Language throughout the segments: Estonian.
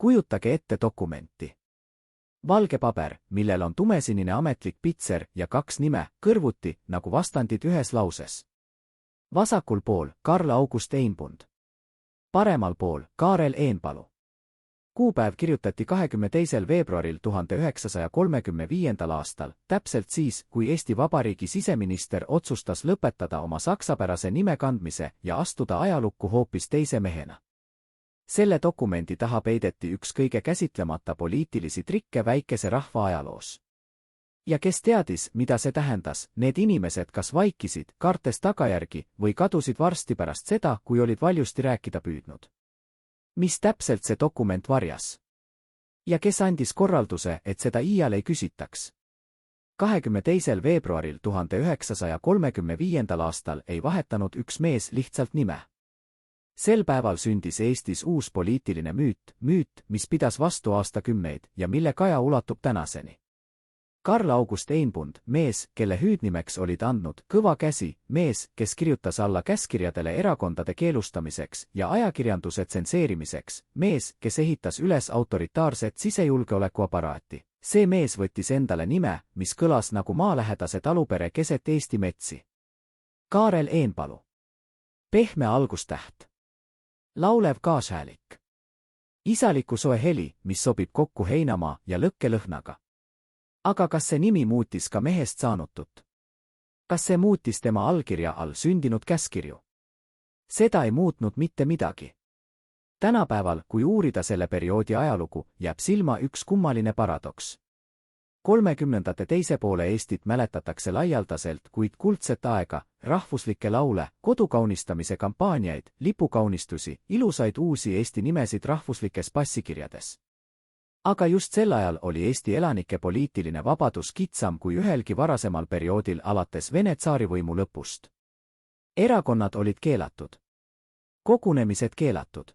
Kujutage ette dokumenti. Valge paber, millel on tumesinine ametlik pitser ja 2 nime, kõrvuti, nagu vastandid ühes lauses. Vasakul pool Karl August Einbund. Paremal pool Kaarel Eenpalu. Kuupäev kirjutati 22. veebruaril 1935. aastal, täpselt siis, kui Eesti Vabariigi siseminister otsustas lõpetada oma saksapärase nime kandmise ja astuda ajalukku hoopis teise mehena. Selle dokumendi taha peideti üks kõige käsitlemata poliitilisi trikke väikese rahva ajaloos. Ja kes teadis, mida see tähendas, need inimesed kas vaikisid, kartes tagajärgi, või kadusid varsti pärast seda, kui olid valjusti rääkida püüdnud. Mis täpselt see dokument varjas? Ja kes andis korralduse, et seda iial ei küsitaks? 22. veebruaril 1935. aastal ei vahetanud üks mees lihtsalt nime. Sel päeval sündis Eestis uus poliitiline müüt, mis pidas vastu aastakümneid ja mille kaja ulatub tänaseni. Karl August Einbund, mees, kelle hüüdnimeks olid andnud Kõva käsi, mees, kes kirjutas alla käskkirjadele erakondade keelustamiseks ja ajakirjanduse tsenseerimiseks, mees, kes ehitas üles autoritaarset sisejulgeolekuaparaati. See mees võttis endale nime, mis kõlas nagu maalähedase talupere keset Eesti metsi. Kaarel Eenpalu. Pehme algustäht. Laulev kaashäälik. Isaliku soe heli, mis sobib kokku heinamaa ja lõkkelõhnaga. Aga kas see nimi muutis ka mehest saanutut? Kas see muutis tema allkirja all sündinud käskkirju? Seda ei muutnud mitte midagi. Tänapäeval, kui uurida selle perioodi ajalugu, jääb silma üks kummaline paradoks. 30ndate teise poole Eestit mäletatakse laialdaselt, kuid kuldset aega, rahvuslikke laule, kodukaunistamise kampaaniaid, lipukaunistusi, ilusaid uusi Eesti nimesid rahvuslikes passikirjades. Aga just sel ajal oli Eesti elanike poliitiline vabadus kitsam kui ühelgi varasemal perioodil alates Vene tsaarivõimu lõpust. Erakonnad olid keelatud. Kogunemised keelatud.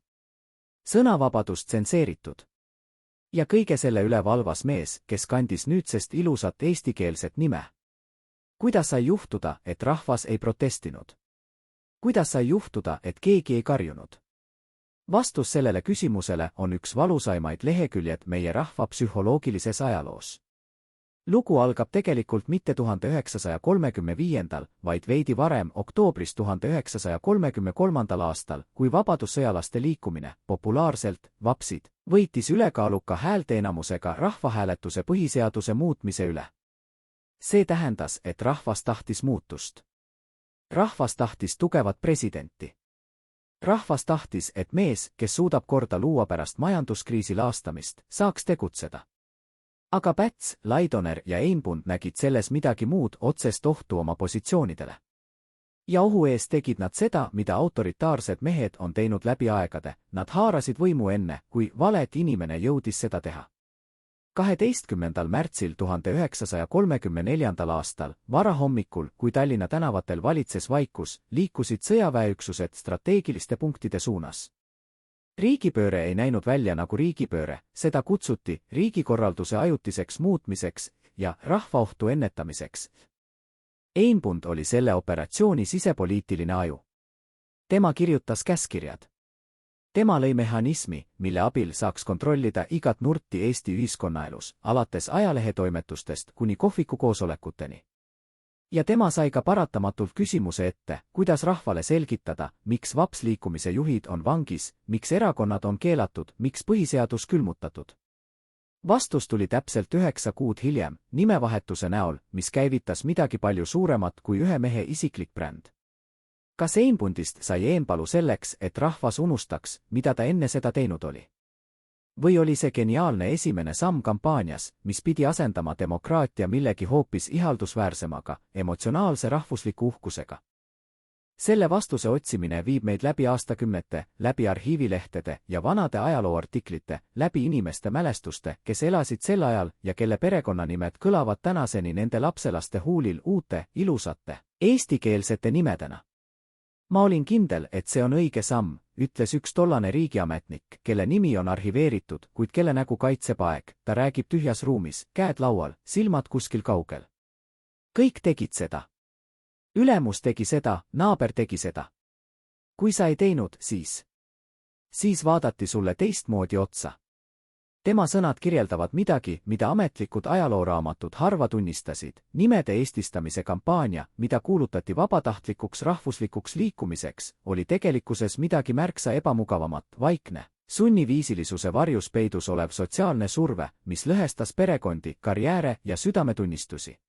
Sõnavabadust tsenseeritud. Ja kõige selle üle valvas mees, kes kandis nüüdsest ilusat eestikeelset nime. Kuidas sai juhtuda, et rahvas ei protestinud? Kuidas sai juhtuda, et keegi ei karjunud? Vastus sellele küsimusele on üks valusaimaid leheküljed meie rahva psühholoogilises ajaloos. Lugu algab tegelikult mitte 1935. vaid veidi varem, oktoobris 1933. aastal, kui vabadussõjalaste liikumine, populaarselt vapsid, võitis ülekaaluka häälteenamusega rahvahääletuse põhiseaduse muutmise üle. See tähendas, et rahvas tahtis muutust. Rahvas tahtis tugevat presidenti. Rahvas tahtis, et mees, kes suudab korda luua pärast majanduskriisi laastamist, saaks tegutseda. Aga Päts, Laidoner ja Einbund nägid selles midagi muud, otsest ohtu oma positsioonidele. Ja ohu ees tegid nad seda, mida autoritaarsed mehed on teinud läbi aegade, nad haarasid võimu enne, kui valet inimene jõudis seda teha. 12. märtsil 1934. aastal, varahommikul, kui Tallinna tänavatel valitses vaikus, liikusid sõjaväeüksused strateegiliste punktide suunas. Riigipööre ei näinud välja nagu riigipööre, seda kutsuti riigikorralduse ajutiseks muutmiseks ja rahvaohtu ennetamiseks. Einbund oli selle operatsiooni sisepoliitiline aju. Tema kirjutas käskkirjad. Tema lõi mehhanismi, mille abil saaks kontrollida igat nurti Eesti ühiskonnaelus, alates ajalehetoimetustest kuni kohvikukoosolekuteni. Ja tema sai ka paratamatult küsimuse ette, kuidas rahvale selgitada, miks vapsliikumise juhid on vangis, miks erakonnad on keelatud, miks põhiseadus külmutatud. Vastus tuli täpselt 9 kuud hiljem, nimevahetuse näol, mis käivitas midagi palju suuremat kui ühe mehe isiklik bränd. Kas Einbundist sai Eenpalu selleks, et rahvas unustaks, mida ta enne seda teinud oli? Või oli see geniaalne esimene samm kampaanias, mis pidi asendama demokraatia millegi hoopis ihaldusväärsemaga, emotsionaalse rahvusliku uhkusega? Selle vastuse otsimine viib meid läbi aastakümnete, läbi arhiivilehtede ja vanade ajalooartiklite, läbi inimeste mälestuste, kes elasid sel ajal ja kelle perekonnanimed kõlavad tänaseni nende lapselaste huulil uute, ilusate, eestikeelsete nimedena. Ma olin kindel, et see on õige samm, ütles üks tollane riigiametnik, kelle nimi on arhiveeritud, kuid kelle nägu kaitseb aeg, ta räägib tühjas ruumis, käed laual, silmad kuskil kaugel. Kõik tegid seda. Ülemus tegi seda, naaber tegi seda. Kui sa ei teinud, siis vaadati sulle teistmoodi otsa. Tema sõnad kirjeldavad midagi, mida ametlikud ajalooraamatud harva tunnistasid. Nimede eestistamise kampaania, mida kuulutati vabatahtlikuks rahvuslikuks liikumiseks, oli tegelikkuses midagi märksa ebamugavamat, vaikne, sunniviisilisuse varjus peidus olev sotsiaalne surve, mis lõhestas perekondi, karjääre ja südametunnistusi.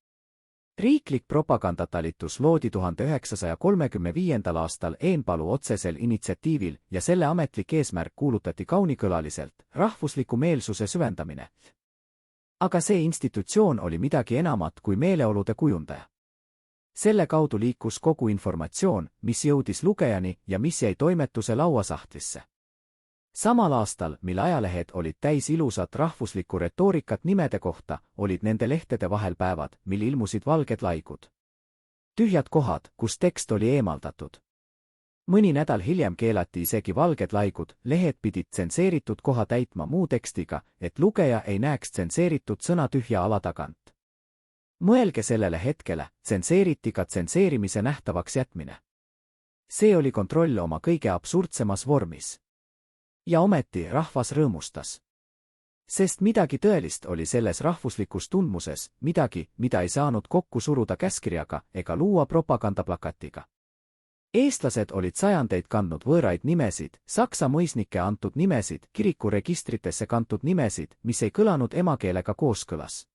Riiklik propagandatalitus loodi 1935. aastal Eenpalu otsesel initsiatiivil ja selle ametlik eesmärk kuulutati kaunikõlaliselt rahvusliku meelsuse süvendamine. Aga see institutsioon oli midagi enamat kui meeleolude kujundaja. Selle kaudu liikus kogu informatsioon, mis jõudis lugejani ja mis jäi toimetuse lauasahtlisse. Samal aastal, mil ajalehed olid täis ilusat rahvuslikku retoorikat nimede kohta, olid nende lehtede vahel päevad, mil ilmusid valged laigud. Tühjad kohad, kus tekst oli eemaldatud. Mõni nädal hiljem keelati isegi valged laigud, lehed pidid tsenseeritud koha täitma muu tekstiga, et lugeja ei näeks tsenseeritud sõna tühja ala tagant. Mõelge sellele hetkele, tsenseeriti ka tsenseerimise nähtavaks jätmine. See oli kontroll oma kõige absurdsemas vormis. Ja ometi rahvas rõõmustas. Sest midagi tõelist oli selles rahvuslikus tundmuses, midagi, mida ei saanud kokku suruda käskkirjaga ega luua propagandaplakatiga. Eestlased olid sajandeid kandnud võõraid nimesid, saksa mõisnike antud nimesid, kirikuregistritesse kantud nimesid, mis ei kõlanud emakeelega kooskõlas.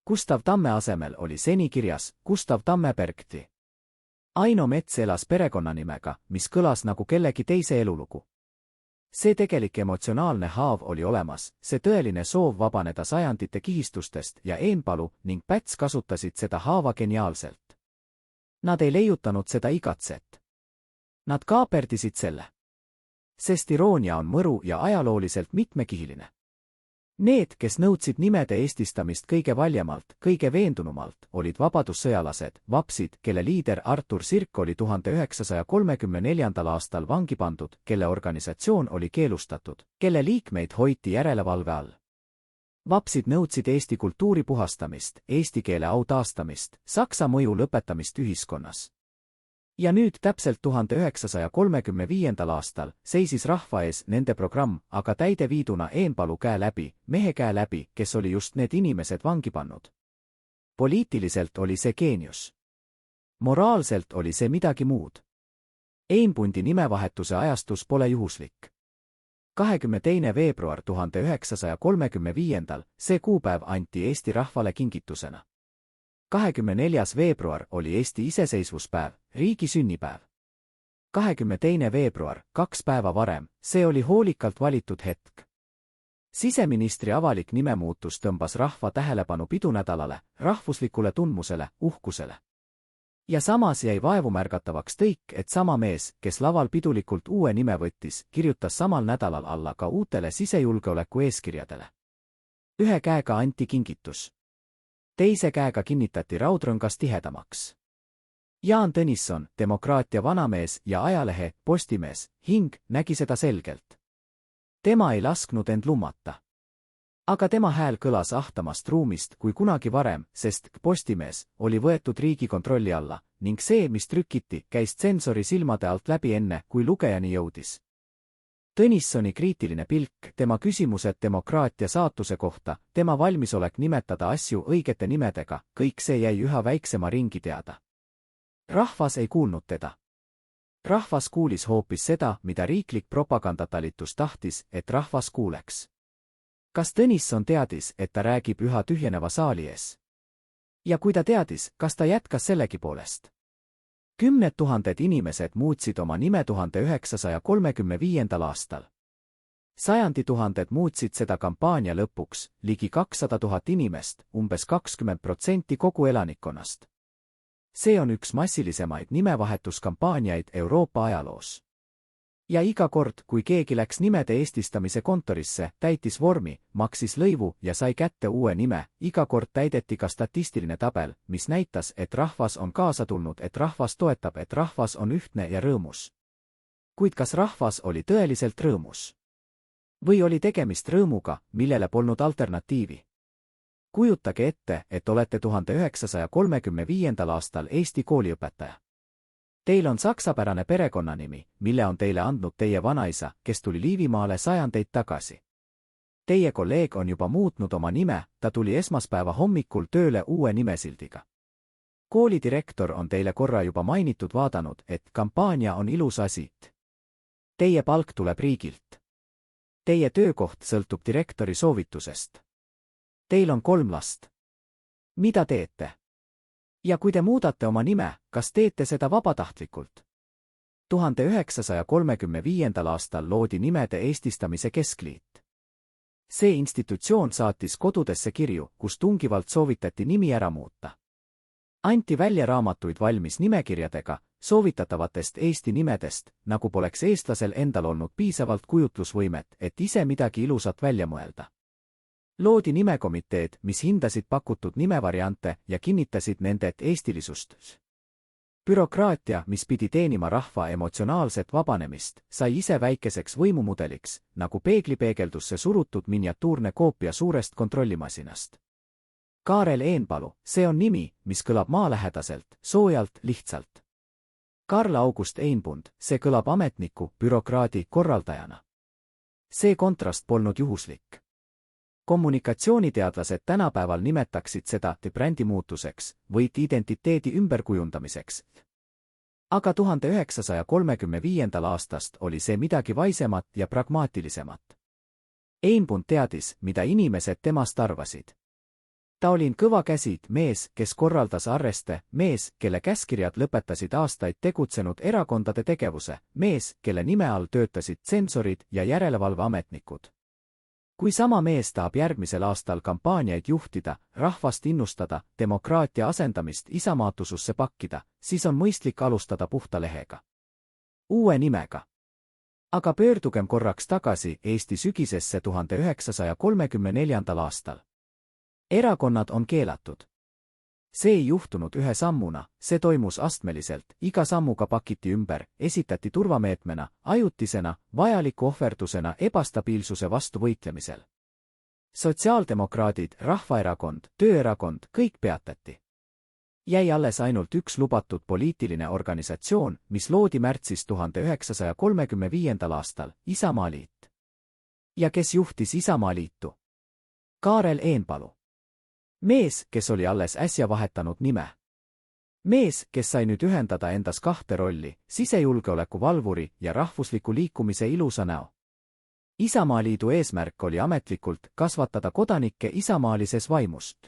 Gustav Tamme asemel oli seni kirjas Gustav Tammebergti. Aino Mets elas perekonnanimega, mis kõlas nagu kellegi teise elulugu. See tegelik emotsionaalne haav oli olemas, see tõeline soov vabaneda sajandite kihistustest ja Eenpalu ning Päts kasutasid seda haava geniaalselt. Nad ei leiutanud seda igatset. Nad kaaperdisid selle. Sest iroonia on mõru ja ajalooliselt mitmekihiline. Need, kes nõudsid nimede eestistamist kõige valjemalt, kõige veendunumalt, olid vabadussõjalased, vapsid, kelle liider Artur Sirk oli 1934. aastal vangi pandud, kelle organisatsioon oli keelustatud, kelle liikmeid hoiti järelevalve all. Vapsid nõudsid eesti kultuuri puhastamist, eesti keele au taastamist, saksa mõju lõpetamist ühiskonnas. Ja nüüd täpselt 1935. aastal seisis rahva ees nende programm, aga täideviiduna Eenpalu käe läbi, mehe käe läbi, kes oli just need inimesed vangi pannud. Poliitiliselt oli see geenius. Moraalselt oli see midagi muud. Eenpundi nimevahetuse ajastus pole juhuslik. 22. veebruar 1935. see kuupäev anti Eesti rahvale kingitusena. 24. veebruar oli Eesti iseseisvuspäev, riigi sünnipäev. 22. veebruar, 2 päeva varem, see oli hoolikalt valitud hetk. Siseministri avalik nimemuutus tõmbas rahva tähelepanu pidunädalale, rahvuslikule tundmusele, uhkusele. Ja samas jäi vaevumärgatavaks tõik, et sama mees, kes laval pidulikult uue nime võttis, kirjutas samal nädalal alla ka uutele sisejulgeoleku eeskirjadele. Ühe käega anti kingitus. Teise käega kinnitati raudrõngas tihedamaks. Jaan Tõnisson, demokraatia vanamees ja ajalehe Postimees, hing, nägi seda selgelt. Tema ei lasknud end lummata. Aga tema hääl kõlas ahtamast ruumist kui kunagi varem, sest Postimees oli võetud riigi kontrolli alla ning see, mis trükiti, käis tsensori silmade alt läbi enne, kui lugejani jõudis. Tõnissoni kriitiline pilk, tema küsimused demokraatia saatuse kohta, tema valmisolek nimetada asju õigete nimedega, kõik see jäi üha väiksema ringi teada. Rahvas ei kuulnud teda. Rahvas kuulis hoopis seda, mida riiklik propagandatalitus tahtis, et rahvas kuuleks. Kas Tõnisson teadis, et ta räägib üha tühjeneva saali ees? Ja kui ta teadis, kas ta jätkas sellegipoolest? 10 000 inimesed muutsid oma nime 1935. aastal. 100 000 muutsid seda kampaania lõpuks, ligi 200 000 inimest, umbes 20% kogu elanikkonnast. See on üks massilisemaid nimevahetuskampaaniaid Euroopa ajaloos. Ja iga kord, kui keegi läks nimede eestistamise kontorisse, täitis vormi, maksis lõivu ja sai kätte uue nime, iga kord täideti ka statistiline tabel, mis näitas, et rahvas on kaasa tulnud, et rahvas toetab, et rahvas on ühtne ja rõõmus. Kuid kas rahvas oli tõeliselt rõõmus? Või oli tegemist rõõmuga, millele polnud alternatiivi? Kujutage ette, et olete 1935. aastal Eesti kooliõpetaja. Teil on saksapärane perekonnanimi, mille on teile andnud teie vanaisa, kes tuli Liivimaale sajandeid tagasi. Teie kolleeg on juba muutnud oma nime, ta tuli esmaspäeva hommikul tööle uue nimesildiga. Koolidirektor on teile korra juba mainitud vaadanud, et kampaania on ilus asi. Teie palk tuleb riigilt. Teie töökoht sõltub direktori soovitusest. Teil on 3 last. Mida teete? Ja kui te muudate oma nime, kas teete seda vabatahtlikult? 1935. aastal loodi nimede eestistamise keskliit. See institutsioon saatis kodudesse kirju, kus tungivalt soovitati nimi ära muuta. Anti välja raamatuid valmis nimekirjadega, soovitatavatest eesti nimedest, nagu poleks eestlasel endal olnud piisavalt kujutlusvõimet, et ise midagi ilusat välja mõelda. Loodi nimekomiteed, mis hindasid pakutud nimevariante ja kinnitasid nende eestilisust. Bürokraatia, mis pidi teenima rahva emotsionaalset vabanemist, sai ise väikeseks võimumudeliks, nagu peeglipeegeldusse surutud miniatuurne koopia suurest kontrollimasinast. Kaarel Eenpalu, see on nimi, mis kõlab maalähedaselt, soojalt, lihtsalt. Karl August Einbund, see kõlab ametniku, bürokraadi, korraldajana. See kontrast polnud juhuslik. Kommunikatsiooniteadlased tänapäeval nimetaksid seda brändimuutuseks või identiteedi ümberkujundamiseks. Aga 1935. aastast oli see midagi vaisemat ja pragmaatilisemat. Einbund teadis, mida inimesed temast arvasid. Ta oli kõvakäsid mees, kes korraldas arreste, mees, kelle käskirjad lõpetasid aastaid tegutsenud erakondade tegevuse, mees, kelle nime all töötasid tsensorid ja järelevalveametnikud. Kui sama mees tahab järgmisel aastal kampaaniaid juhtida, rahvast innustada, demokraatia asendamist isamaatususse pakkida, siis on mõistlik alustada puhta lehega. Uue nimega. Aga pöördugem korraks tagasi Eesti sügisesse 1934. aastal. Erakonnad on keelatud. See ei juhtunud ühe sammuna, see toimus astmeliselt, iga sammuga pakiti ümber, esitati turvameetmena, ajutisena, vajaliku ohverdusena ebastabiilsuse vastu võitlemisel. Sotsiaaldemokraadid, Rahvaerakond, Tööerakond, kõik peatati. Jäi alles ainult üks lubatud poliitiline organisatsioon, mis loodi märtsis 1935. aastal, Isamaaliit. Ja kes juhtis Isamaaliitu? Kaarel Eenpalu. Mees, kes oli alles äsja vahetanud nime. Mees, kes sai nüüd ühendada endas 2 rolli, sisejulgeoleku valvuri ja rahvusliku liikumise ilusa näo. Isamaaliidu eesmärk oli ametlikult kasvatada kodanikke isamaalises vaimust.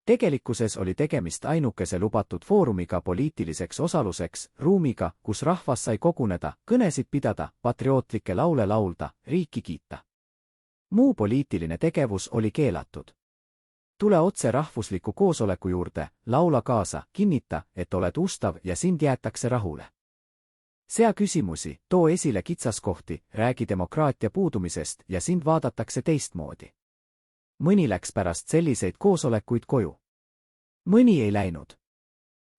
Tegelikkuses oli tegemist ainukese lubatud foorumiga poliitiliseks osaluseks, ruumiga, kus rahvas sai koguneda, kõnesid pidada, patriootlikke laule laulda, riiki kiita. Muu poliitiline tegevus oli keelatud. Tule otse rahvusliku koosoleku juurde, laula kaasa, kinnita, et oled ustav ja sind jäetakse rahule. Sea küsimusi, too esile kitsaskohti, räägi demokraatia puudumisest ja sind vaadatakse teistmoodi. Mõni läks pärast selliseid koosolekuid koju. Mõni ei läinud.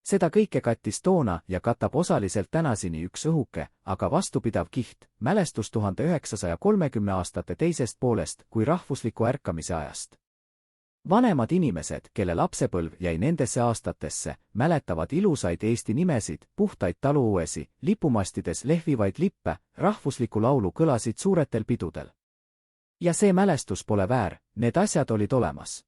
Seda kõike kattis toona ja katab osaliselt tänasini üks õhuke, aga vastupidav kiht, mälestus 1930 aastate teisest poolest kui rahvusliku ärkamise ajast. Vanemad inimesed, kelle lapsepõlv jäi nendesse aastatesse, mäletavad ilusaid Eesti nimesid, puhtaid taluõuesi, lipumastides lehvivaid lippe, rahvusliku laulu kõlasid suuretel pidudel. Ja see mälestus pole väär, need asjad olid olemas.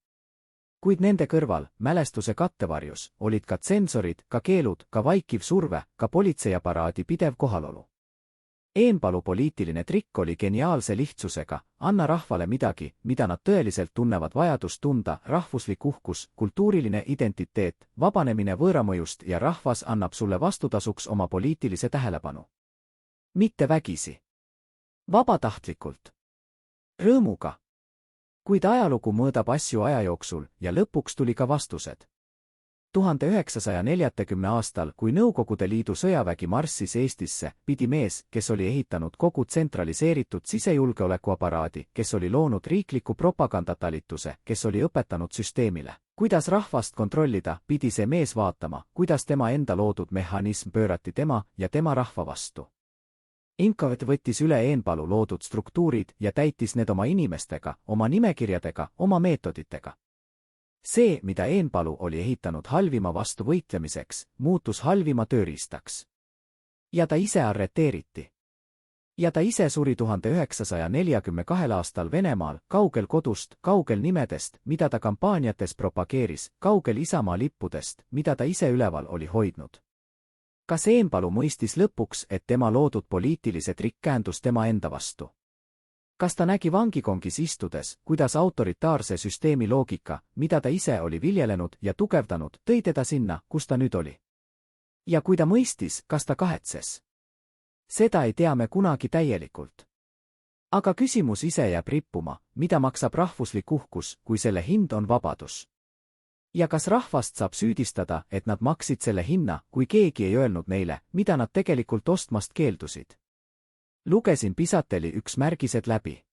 Kuid nende kõrval, mälestuse kattevarjus, olid ka tsensorid, ka keelud, ka vaikiv surve, ka politseiaparaadi pidev kohalolu. Eenpalu poliitiline trikk oli geniaalse lihtsusega, anna rahvale midagi, mida nad tõeliselt tunnevad vajadust tunda, rahvuslik uhkus, kultuuriline identiteet, vabanemine võõramõjust ja rahvas annab sulle vastutasuks oma poliitilise tähelepanu. Mitte vägisi. Vabatahtlikult. Rõõmuga. Kuid ajalugu mõõdab asju aja jooksul ja lõpuks tuli ka vastused. 1940. aastal, kui Nõukogude Liidu sõjavägi marssis Eestisse, pidi mees, kes oli ehitanud kogu tsentraliseeritud sisejulgeolekuaparaadi, kes oli loonud riikliku propagandatalituse, kes oli õpetanud süsteemile, kuidas rahvast kontrollida, pidi see mees vaatama, kuidas tema enda loodud mehhanism pöörati tema ja tema rahva vastu. Inkavet võttis üle Eenpalu loodud struktuurid ja täitis need oma inimestega, oma nimekirjadega, oma meetoditega. See, mida Eenpalu oli ehitanud halvima vastu võitlemiseks, muutus halvima tööriistaks. Ja ta ise arreteeriti. Ja ta ise suri 1942 aastal Venemaal, kaugel kodust, kaugel nimedest, mida ta kampaaniates propageeris, kaugel Isamaa lippudest, mida ta ise üleval oli hoidnud. Kas Eenpalu mõistis lõpuks, et tema loodud poliitilise trikk käändus tema enda vastu? Kas ta nägi vangikongis istudes, kuidas autoritaarse süsteemi loogika, mida ta ise oli viljelenud ja tugevdanud, tõi teda sinna, kus ta nüüd oli? Ja kui ta mõistis, kas ta kahetses? Seda ei tea me kunagi täielikult. Aga küsimus ise jääb rippuma, mida maksab rahvuslik uhkus, kui selle hind on vabadus? Ja kas rahvast saab süüdistada, et nad maksid selle hinna, kui keegi ei öelnud neile, mida nad tegelikult ostmast keeldusid? Lugesin Pisateli üks märgised läbi.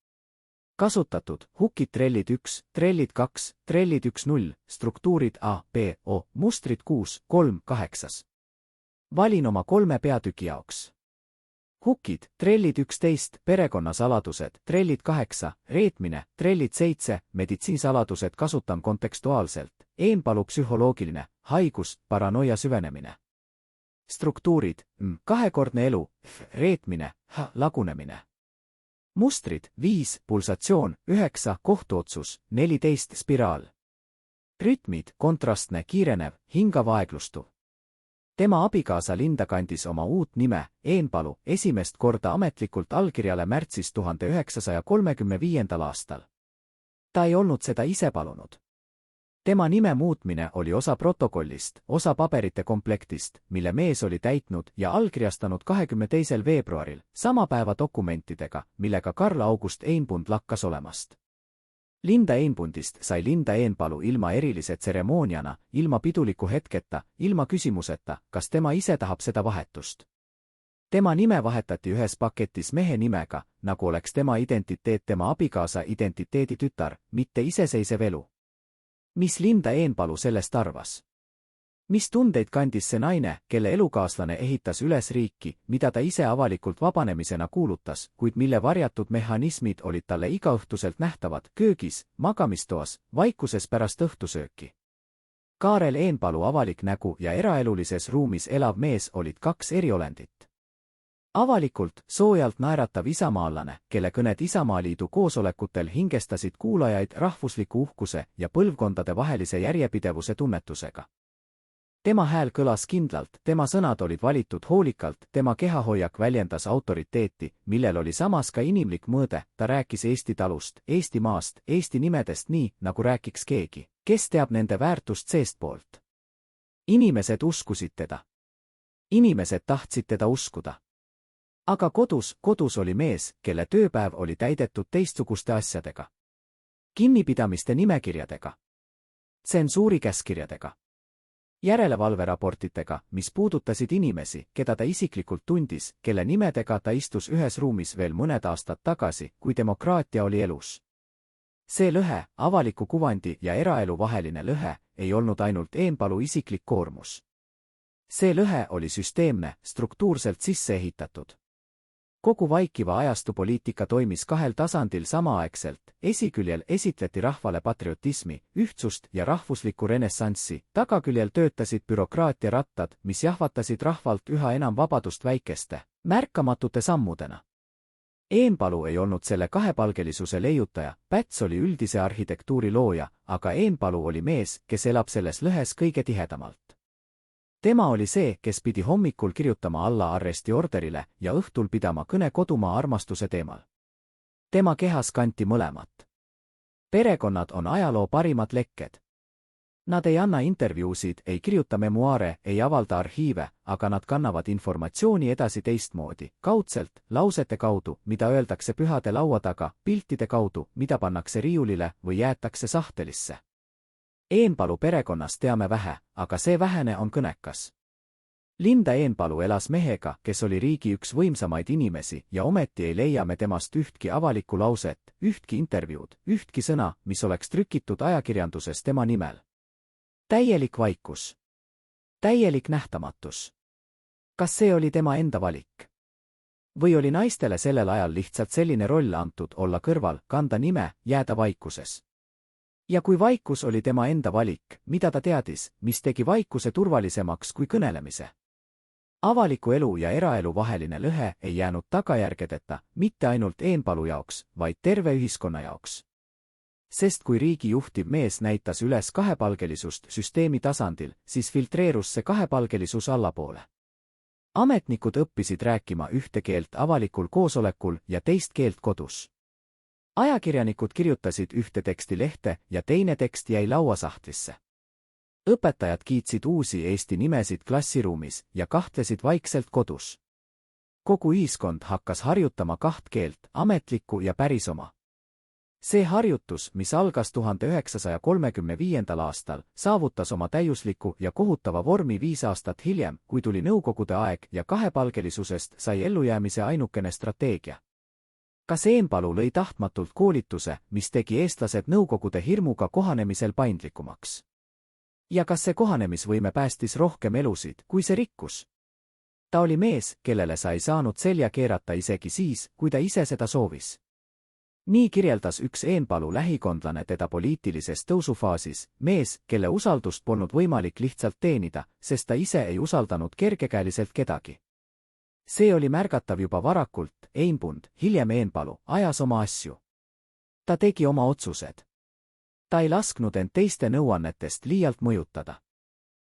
Kasutatud, hukid trellid 1, trellid 2, trellid 1-0, struktuurid A, B, O, mustrid 6, 3, 8. Valin oma 3 peatüki jaoks. Hukid, trellid 11, perekonnasaladused, trellid 8, reetmine, trellid 7, meditsiinsaladused kasutan kontekstuaalselt, Eenpalu psühholoogiline, haigus, paranoia süvenemine. Struktuurid, kahekordne elu, reetmine, lagunemine. Mustrid, 5, pulsatsioon, 9, kohtuotsus, 14, spiraal. Rütmid, kontrastne, kiirenev, hingav aeglustuv. Tema abikaasa Linda kandis oma uut nime, Eenpalu, esimest korda ametlikult allkirjale märtsis 1935. aastal. Ta ei olnud seda ise palunud. Tema nime muutmine oli osa protokollist, osa paberite komplektist, mille mees oli täitnud ja allkirjastanud 22. veebruaril, sama päeva dokumentidega, millega Karl August Einbund lakkas olemast. Linda Einbundist sai Linda Eenpalu ilma erilise tseremooniana, ilma piduliku hetketa, ilma küsimuseta, kas tema ise tahab seda vahetust. Tema nime vahetati ühes paketis mehe nimega, nagu oleks tema identiteet tema abikaasa identiteedi tütar, mitte iseseisev elu. Mis Linda Eenpalu sellest arvas? Mis tundeid kandis see naine, kelle elukaaslane ehitas üles riiki, mida ta ise avalikult vabanemisena kuulutas, kuid mille varjatud mehhanismid olid talle igaõhtuselt nähtavad, köögis, magamistoas, vaikuses pärast õhtusööki. Kaarel Eenpalu avalik nägu ja eraelulises ruumis elav mees olid 2 eriolendit. Avalikult, soojalt naeratav isamaallane, kelle kõned Isamaaliidu koosolekutel hingestasid kuulajaid rahvusliku uhkuse ja põlvkondade vahelise järjepidevuse tunnetusega. Tema hääl kõlas kindlalt, tema sõnad olid valitud hoolikalt, tema kehahoiak väljendas autoriteeti, millel oli samas ka inimlik mõõde, ta rääkis Eesti talust, Eesti maast, Eesti nimedest nii, nagu rääkiks keegi, kes teab nende väärtust seestpoolt. Inimesed uskusid teda. Inimesed tahtsid teda uskuda. Aga kodus oli mees, kelle tööpäev oli täidetud teistsuguste asjadega. Kinnipidamiste nimekirjadega. Tsensuurikäskirjadega. Järelevalveraportitega, mis puudutasid inimesi, keda ta isiklikult tundis, kelle nimedega ta istus ühes ruumis veel mõned aastad tagasi, kui demokraatia oli elus. See lõhe, avaliku kuvandi ja eraelu vaheline lõhe, ei olnud ainult Eenpalu isiklik koormus. See lõhe oli süsteemne, struktuurselt sisse ehitatud. Kogu vaikiva ajastu poliitika toimis 2 tasandil samaaegselt, esiküljel esitleti rahvale patriotismi, ühtsust ja rahvuslikku renessanssi, tagaküljel töötasid bürokraatia rattad, mis jahvatasid rahvalt üha enam vabadust väikeste, märkamatute sammudena. Eenpalu ei olnud selle kahepalgelisuse leiutaja, Päts oli üldise arhitektuuri looja, aga Eenpalu oli mees, kes elab selles lõhes kõige tihedamalt. Tema oli see, kes pidi hommikul kirjutama alla arrestiorderile ja õhtul pidama kõne kodumaa armastuse teemal. Tema kehas kanti mõlemat. Perekonnad on ajaloo parimad lekked. Nad ei anna intervjuusid, ei kirjuta memuaare, ei avalda arhiive, aga nad kannavad informatsiooni edasi teistmoodi, kaudselt, lausete kaudu, mida öeldakse pühade laua taga, piltide kaudu, mida pannakse riiulile või jäetakse sahtelisse. Eenpalu perekonnast teame vähe, aga see vähene on kõnekas. Linda Eenpalu elas mehega, kes oli riigi üks võimsamaid inimesi ja ometi ei leia me temast ühtki avalikku lauset, ühtki intervjuud, ühtki sõna, mis oleks trükitud ajakirjanduses tema nimel. Täielik vaikus. Täielik nähtamatus. Kas see oli tema enda valik? Või oli naistele sellel ajal lihtsalt selline roll antud olla kõrval, kanda nime, jääda vaikuses? Ja kui vaikus oli tema enda valik, mida ta teadis, mis tegi vaikuse turvalisemaks kui kõnelemise? Avaliku elu ja eraelu vaheline lõhe ei jäänud tagajärgedeta mitte ainult Eenpalu jaoks, vaid terve ühiskonna jaoks. Sest kui riigi juhtiv mees näitas üles kahepalgelisust süsteemi tasandil, siis filtreerus see kahepalgelisus allapoole. Ametnikud õppisid rääkima ühte keelt avalikul koosolekul ja teist keelt kodus. Ajakirjanikud kirjutasid ühte teksti lehte ja teine tekst jäi lauasahtlisse. Õpetajad kiitsid uusi eesti nimesid klassiruumis ja kahtlesid vaikselt kodus. Kogu ühiskond hakkas harjutama kaht keelt, ametlikku ja päris oma. See harjutus, mis algas 1935. aastal, saavutas oma täiusliku ja kohutava vormi 5 aastat hiljem, kui tuli nõukogude aeg ja kahepalgelisusest sai ellujäämise ainukene strateegia. Kas Eenpalu lõi tahtmatult koolituse, mis tegi eestlased nõukogude hirmuga kohanemisel paindlikumaks? Ja kas see kohanemisvõime päästis rohkem elusid, kui see rikkus? Ta oli mees, kellele sa ei saanud selja keerata isegi siis, kui ta ise seda soovis. Nii kirjeldas üks Eenpalu lähikondlane teda poliitilises tõusufaasis, mees, kelle usaldust polnud võimalik lihtsalt teenida, sest ta ise ei usaldanud kergekäeliselt kedagi. See oli märgatav juba varakult, Einbund, hiljem Eenpalu, ajas oma asju. Ta tegi oma otsused. Ta ei lasknud end teiste nõuannetest liialt mõjutada.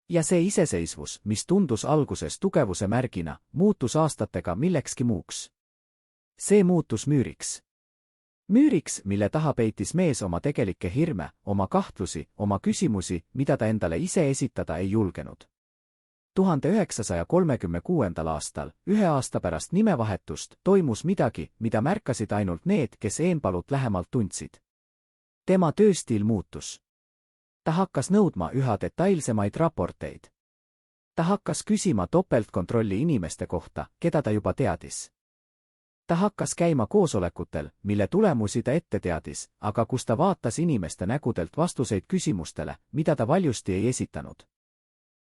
Ja see iseseisvus, mis tundus alguses tugevuse märgina, muutus aastatega millekski muuks. See muutus müüriks. Müüriks, mille taha peitis mees oma tegelikke hirme, oma kahtlusi, oma küsimusi, mida ta endale ise esitada ei julgenud. 1936. aastal, 1 aasta pärast nimevahetust, toimus midagi, mida märkasid ainult need, kes Eenpalut lähemalt tundsid. Tema tööstiil muutus. Ta hakkas nõudma üha detailsemaid raporteid. Ta hakkas küsima topeltkontrolli inimeste kohta, keda ta juba teadis. Ta hakkas käima koosolekutel, mille tulemusi ta ette teadis, aga kus ta vaatas inimeste nägudelt vastuseid küsimustele, mida ta valjusti ei esitanud.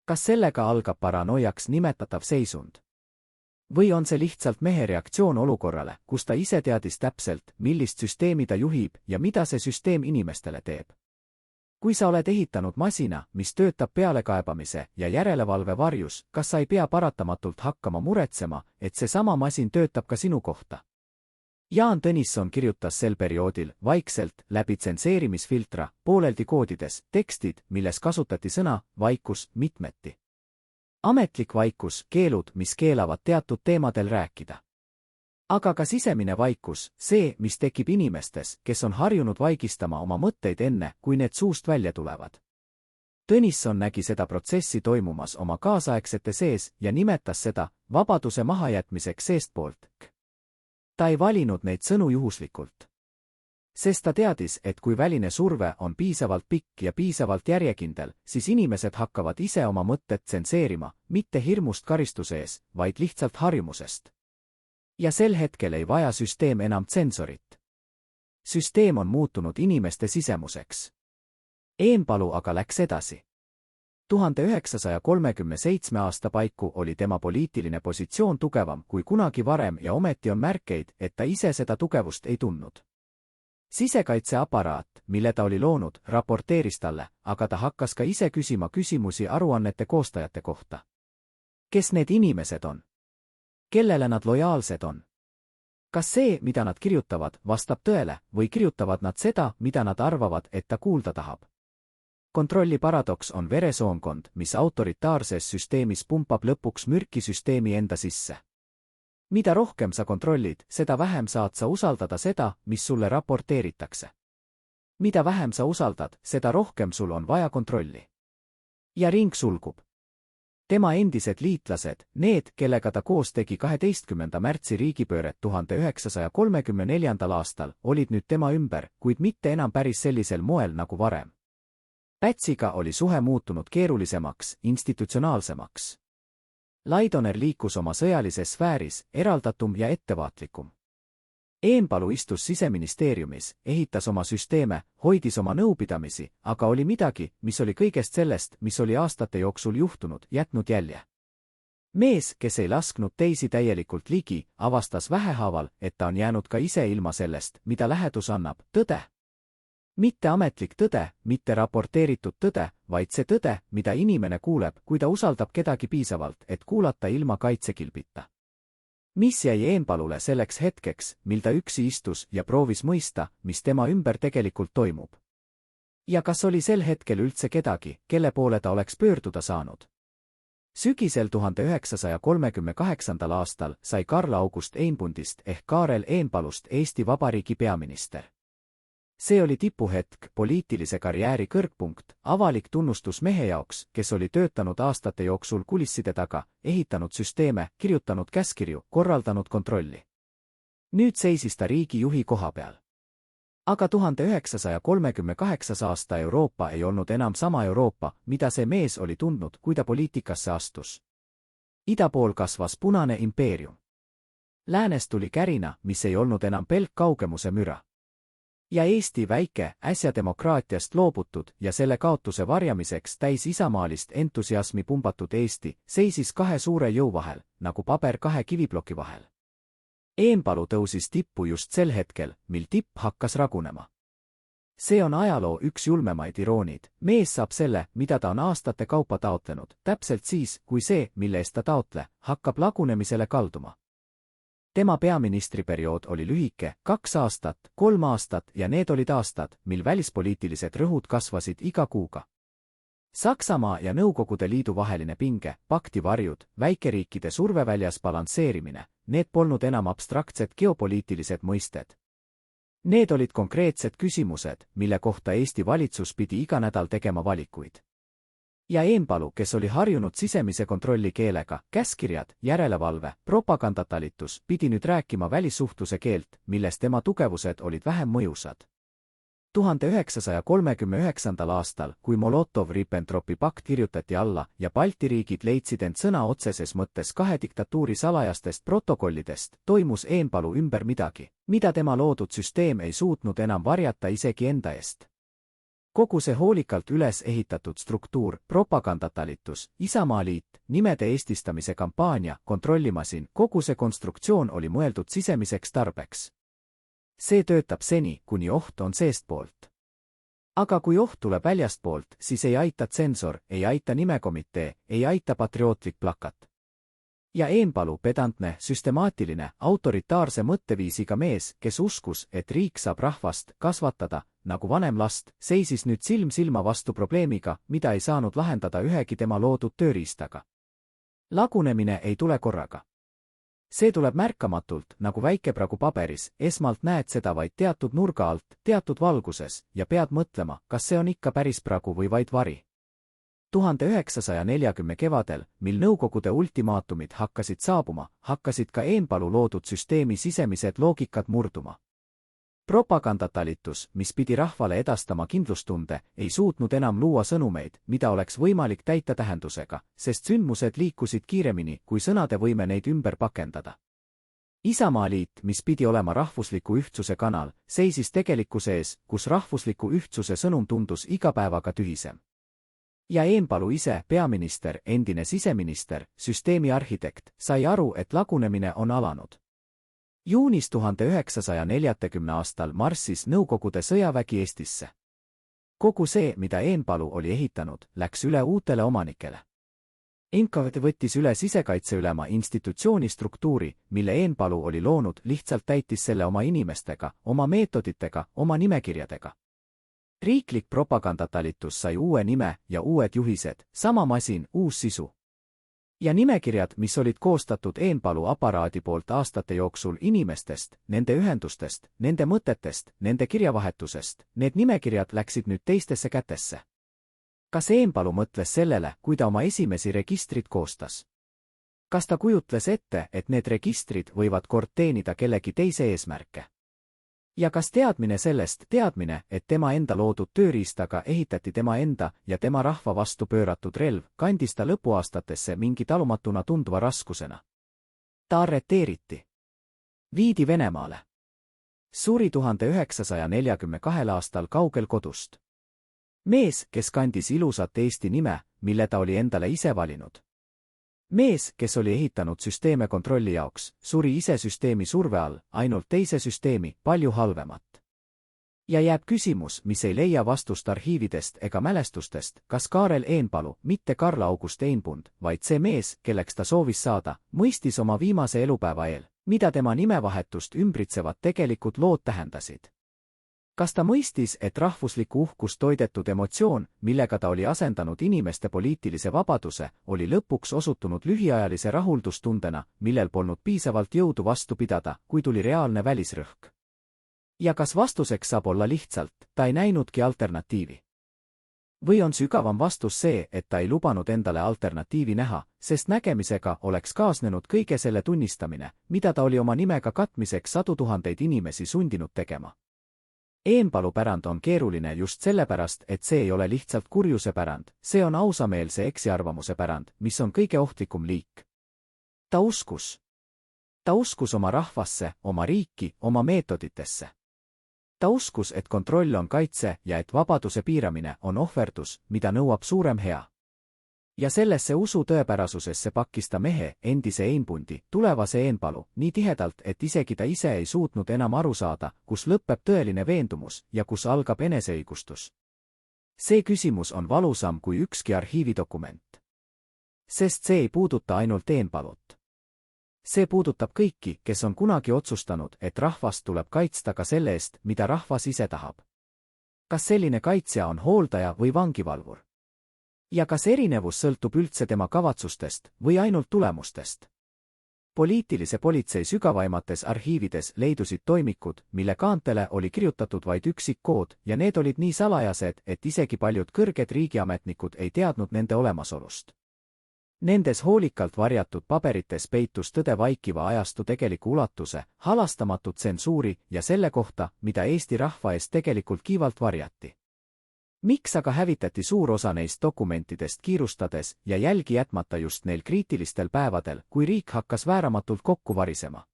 Kas sellega algab paranoiaks nimetatav seisund? Või on see lihtsalt mehe reaktsioon olukorrale, kus ta ise teadis täpselt, millist süsteemi ta juhib ja mida see süsteem inimestele teeb? Kui sa oled ehitanud masina, mis töötab pealekaebamise ja järelevalve varjus, kas sa ei pea paratamatult hakkama muretsema, et seesama masin töötab ka sinu kohta? Jaan Tõnisson kirjutas sel perioodil vaikselt, läbi tsenseerimisfiltra, pooleldi koodides, tekstid, milles kasutati sõna vaikus mitmeti. Ametlik vaikus, keelud, mis keelavad teatud teemadel rääkida. Aga ka sisemine vaikus, see, mis tekib inimestes, kes on harjunud vaigistama oma mõtteid enne, kui need suust välja tulevad. Tõnisson nägi seda protsessi toimumas oma kaasaegsete sees ja nimetas seda vabaduse mahajätmiseks seestpoolt. Ta ei valinud neid sõnu juhuslikult. Sest ta teadis, et kui väline surve on piisavalt pikk ja piisavalt järjekindel, siis inimesed hakkavad ise oma mõtted tsenseerima, mitte hirmust karistuse ees, vaid lihtsalt harjumusest. Ja sel hetkel ei vaja süsteem enam tsensorit. Süsteem on muutunud inimeste sisemuseks. Eenpalu aga läks edasi. 1937. aasta paiku oli tema poliitiline positsioon tugevam kui kunagi varem ja ometi on märkeid, et ta ise seda tugevust ei tundnud. Sisekaitseaparaat, mille ta oli loonud, raporteeris talle, aga ta hakkas ka ise küsima küsimusi aruannete koostajate kohta. Kes need inimesed on? Kellele nad lojaalsed on? Kas see, mida nad kirjutavad, vastab tõele või kirjutavad nad seda, mida nad arvavad, et ta kuulda tahab? Kontrolli paradoks on veresoonkond, mis autoritaarses süsteemis pumpab lõpuks mürki süsteemi enda sisse. Mida rohkem sa kontrollid, seda vähem saad sa usaldada seda, mis sulle raporteeritakse. Mida vähem sa usaldad, seda rohkem sul on vaja kontrolli. Ja ring sulgub. Tema endised liitlased, need, kellega ta koos tegi 12. märtsi riigipööret 1934. aastal, olid nüüd tema ümber, kuid mitte enam päris sellisel moel nagu varem. Pätsiga oli suhe muutunud keerulisemaks, institutsionaalsemaks. Laidoner liikus oma sõjalises sfääris, eraldatum ja ettevaatlikum. Eenpalu istus Siseministeeriumis, ehitas oma süsteeme, hoidis oma nõupidamisi, aga oli midagi, mis oli kõigest sellest, mis oli aastate jooksul juhtunud, jätnud jälje. Mees, kes ei lasknud teisi täielikult ligi, avastas vähehaaval, et ta on jäänud ka ise ilma sellest, mida lähedus annab, tõde. Mitte ametlik tõde, mitte raporteeritud tõde, vaid see tõde, mida inimene kuuleb, kui ta usaldab kedagi piisavalt, et kuulata ilma kaitsekilbita. Mis jäi Eenpalule selleks hetkeks, mil ta üksi istus ja proovis mõista, mis tema ümber tegelikult toimub? Ja kas oli sel hetkel üldse kedagi, kelle poole ta oleks pöörduda saanud? Sügisel 1938. aastal sai Karl August Einbundist ehk Kaarel Eenpalust Eesti Vabariigi peaminister. See oli tipuhetk, poliitilise karjääri kõrgpunkt, avalik tunnustus mehe jaoks, kes oli töötanud aastate jooksul kulisside taga, ehitanud süsteeme, kirjutanud käskirju, korraldanud kontrolli. Nüüd seisis ta riigi juhi koha peal. Aga 1938. aasta Euroopa ei olnud enam sama Euroopa, mida see mees oli tundnud, kui ta poliitikasse astus. Ida pool kasvas punane impeerium. Läänes tuli kärina, mis ei olnud enam pelk kaugemuse müra. Ja Eesti väike, äsja demokraatiast loobutud ja selle kaotuse varjamiseks täis isamaalist entusiasmi pumbatud Eesti seisis kahe suure jõu vahel, nagu paber kahe kiviploki vahel. Eenpalu tõusis tippu just sel hetkel, mil tipp hakkas ragunema. See on ajaloo üks julmemaid iroonid. Mees saab selle, mida ta on aastate kaupa taotlenud, täpselt siis, kui see, mille eest ta taotle, hakkab lagunemisele kalduma. Tema peaministriperiood oli lühike, 2 aastat, 3 aastat ja need olid aastad, mil välispoliitilised rõhud kasvasid iga kuuga. Saksamaa ja Nõukogude Liidu vaheline pinge, pakti varjud, väikeriikide surveväljas balansseerimine, need polnud enam abstraktsed geopoliitilised mõisted. Need olid konkreetsed küsimused, mille kohta Eesti valitsus pidi iga nädal tegema valikuid. Ja Eenpalu, kes oli harjunud sisemise kontrolli keelega, käskirjad, järelevalve, propagandatalitus, pidi nüüd rääkima välissuhtluse keelt, milles tema tugevused olid vähem mõjusad. 1939. aastal, kui Molotov-Ribbentropi pakt kirjutati alla ja Balti riigid leidsid end sõna otseses mõttes kahe diktatuuri salajastest protokollidest, toimus Eenpalu ümber midagi, mida tema loodud süsteem ei suutnud enam varjata isegi enda eest. Kogu see hoolikalt üles ehitatud struktuur, propagandatalitus, Isamaaliit, nimede eestistamise kampaania, kontrollimasin, kogu see konstruktsioon oli mõeldud sisemiseks tarbeks. See töötab seni, kuni oht on seestpoolt. Aga kui oht tuleb väljastpoolt, siis ei aita tsensor, ei aita nimekomitee, ei aita patriootlik plakat. Ja Eenpalu pedantne, süstemaatiline, autoritaarse mõtteviisiga mees, kes uskus, et riik saab rahvast kasvatada, nagu vanem last, seisis nüüd silm silma vastu probleemiga, mida ei saanud lahendada ühegi tema loodud tööriistaga. Lagunemine ei tule korraga. See tuleb märkamatult, nagu väikepragu paberis, esmalt näed seda vaid teatud nurga alt, teatud valguses, ja pead mõtlema, kas see on ikka päris pragu või vaid vari. 1940 kevadel, mil Nõukogude ultimaatumid hakkasid saabuma, hakkasid ka Eenpalu loodud süsteemi sisemised loogikad murduma. Propagandatalitus, mis pidi rahvale edastama kindlustunde, ei suutnud enam luua sõnumeid, mida oleks võimalik täita tähendusega, sest sündmused liikusid kiiremini, kui sõnade võime neid ümber pakendada. Isamaaliit, mis pidi olema rahvusliku ühtsuse kanal, seisis tegelikkuse ees, kus rahvusliku ühtsuse sõnum tundus iga päevaga tühisem. Ja Eenpalu ise, peaminister, endine siseminister, süsteemi arhitekt, sai aru, et lagunemine on alanud. Juunis 1940. aastal marssis Nõukogude sõjavägi Eestisse. Kogu see, mida Eenpalu oli ehitanud, läks üle uutele omanikele. NKVD võttis üle sisekaitseülema institutsiooni struktuuri, mille Eenpalu oli loonud, lihtsalt täitis selle oma inimestega, oma meetoditega, oma nimekirjadega. Riiklik propagandatalitus sai uue nime ja uued juhised, sama masin, uus sisu. Ja nimekirjad, mis olid koostatud Eenpalu aparaadi poolt aastate jooksul inimestest, nende ühendustest, nende mõtetest, nende kirjavahetusest, need nimekirjad läksid nüüd teistesse kätesse. Kas Eenpalu mõtles sellele, kui ta oma esimesi registrid koostas? Kas ta kujutles ette, et need registrid võivad kord teenida kellegi teise eesmärke? Ja kas teadmine, et tema enda loodud tööriistaga ehitati tema enda ja tema rahva vastu pööratud relv, kandis ta lõpuaastatesse mingi talumatuna tunduva raskusena? Ta arreteeriti. Viidi Venemaale. Suri 1942. aastal kaugel kodust. Mees, kes kandis ilusat Eesti nime, mille ta oli endale ise valinud. Mees, kes oli ehitanud süsteeme kontrolli jaoks, suri ise süsteemi surve all, ainult teise süsteemi, palju halvemat. Ja jääb küsimus, mis ei leia vastust arhiividest ega mälestustest, kas Kaarel Eenpalu, mitte Karl August Einbund, vaid see mees, kelleks ta soovis saada, mõistis oma viimase elupäeva eel, mida tema nimevahetust ümbritsevad tegelikud lood tähendasid. Kas ta mõistis, et rahvusliku uhkust toidetud emotsioon, millega ta oli asendanud inimeste poliitilise vabaduse, oli lõpuks osutunud lühiajalise rahuldustundena, millel polnud piisavalt jõudu vastu pidada, kui tuli reaalne välisrõhk? Ja kas vastuseks saab olla lihtsalt, ta ei näinudki alternatiivi? Või on sügavam vastus see, et ta ei lubanud endale alternatiivi näha, sest nägemisega oleks kaasnenud kõige selle tunnistamine, mida ta oli oma nimega katmiseks sadu tuhandeid inimesi sundinud tegema? Eenpalu pärand on keeruline just sellepärast, et see ei ole lihtsalt kurjuse pärand, see on ausameelse eksiarvamuse pärand, mis on kõige ohtlikum liik. Ta uskus. Ta uskus oma rahvasse, oma riiki, oma meetoditesse. Ta uskus, et kontroll on kaitse ja et vabaduse piiramine on ohverdus, mida nõuab suurem hea. Ja sellesse usu tõepärasusesse pakkis ta mehe, endise Einbundi, tulevase Eenpalu, nii tihedalt, et isegi ta ise ei suutnud enam aru saada, kus lõpeb tõeline veendumus ja kus algab eneseõigustus. See küsimus on valusam kui ükski arhiividokument. Sest see ei puuduta ainult Eenpalut. See puudutab kõiki, kes on kunagi otsustanud, et rahvast tuleb kaitsta ka selle eest, mida rahvas ise tahab. Kas selline kaitsja on hooldaja või vangivalvur? Ja kas erinevus sõltub üldse tema kavatsustest või ainult tulemustest? Poliitilise politsei sügavaimates arhiivides leidusid toimikud, mille kaantele oli kirjutatud vaid üksik kood ja need olid nii salajased, et isegi paljud kõrged riigiametnikud ei teadnud nende olemasolust. Nendes hoolikalt varjatud paberites peitus tõde vaikiva ajastu tegeliku ulatuse, halastamatut tsensuuri ja selle kohta, mida Eesti rahva eest tegelikult kiivalt varjati. Miks aga hävitati suur osa neist dokumentidest kiirustades ja jälgi jätmata just neil kriitilistel päevadel, kui riik hakkas vääramatult kokku varisema?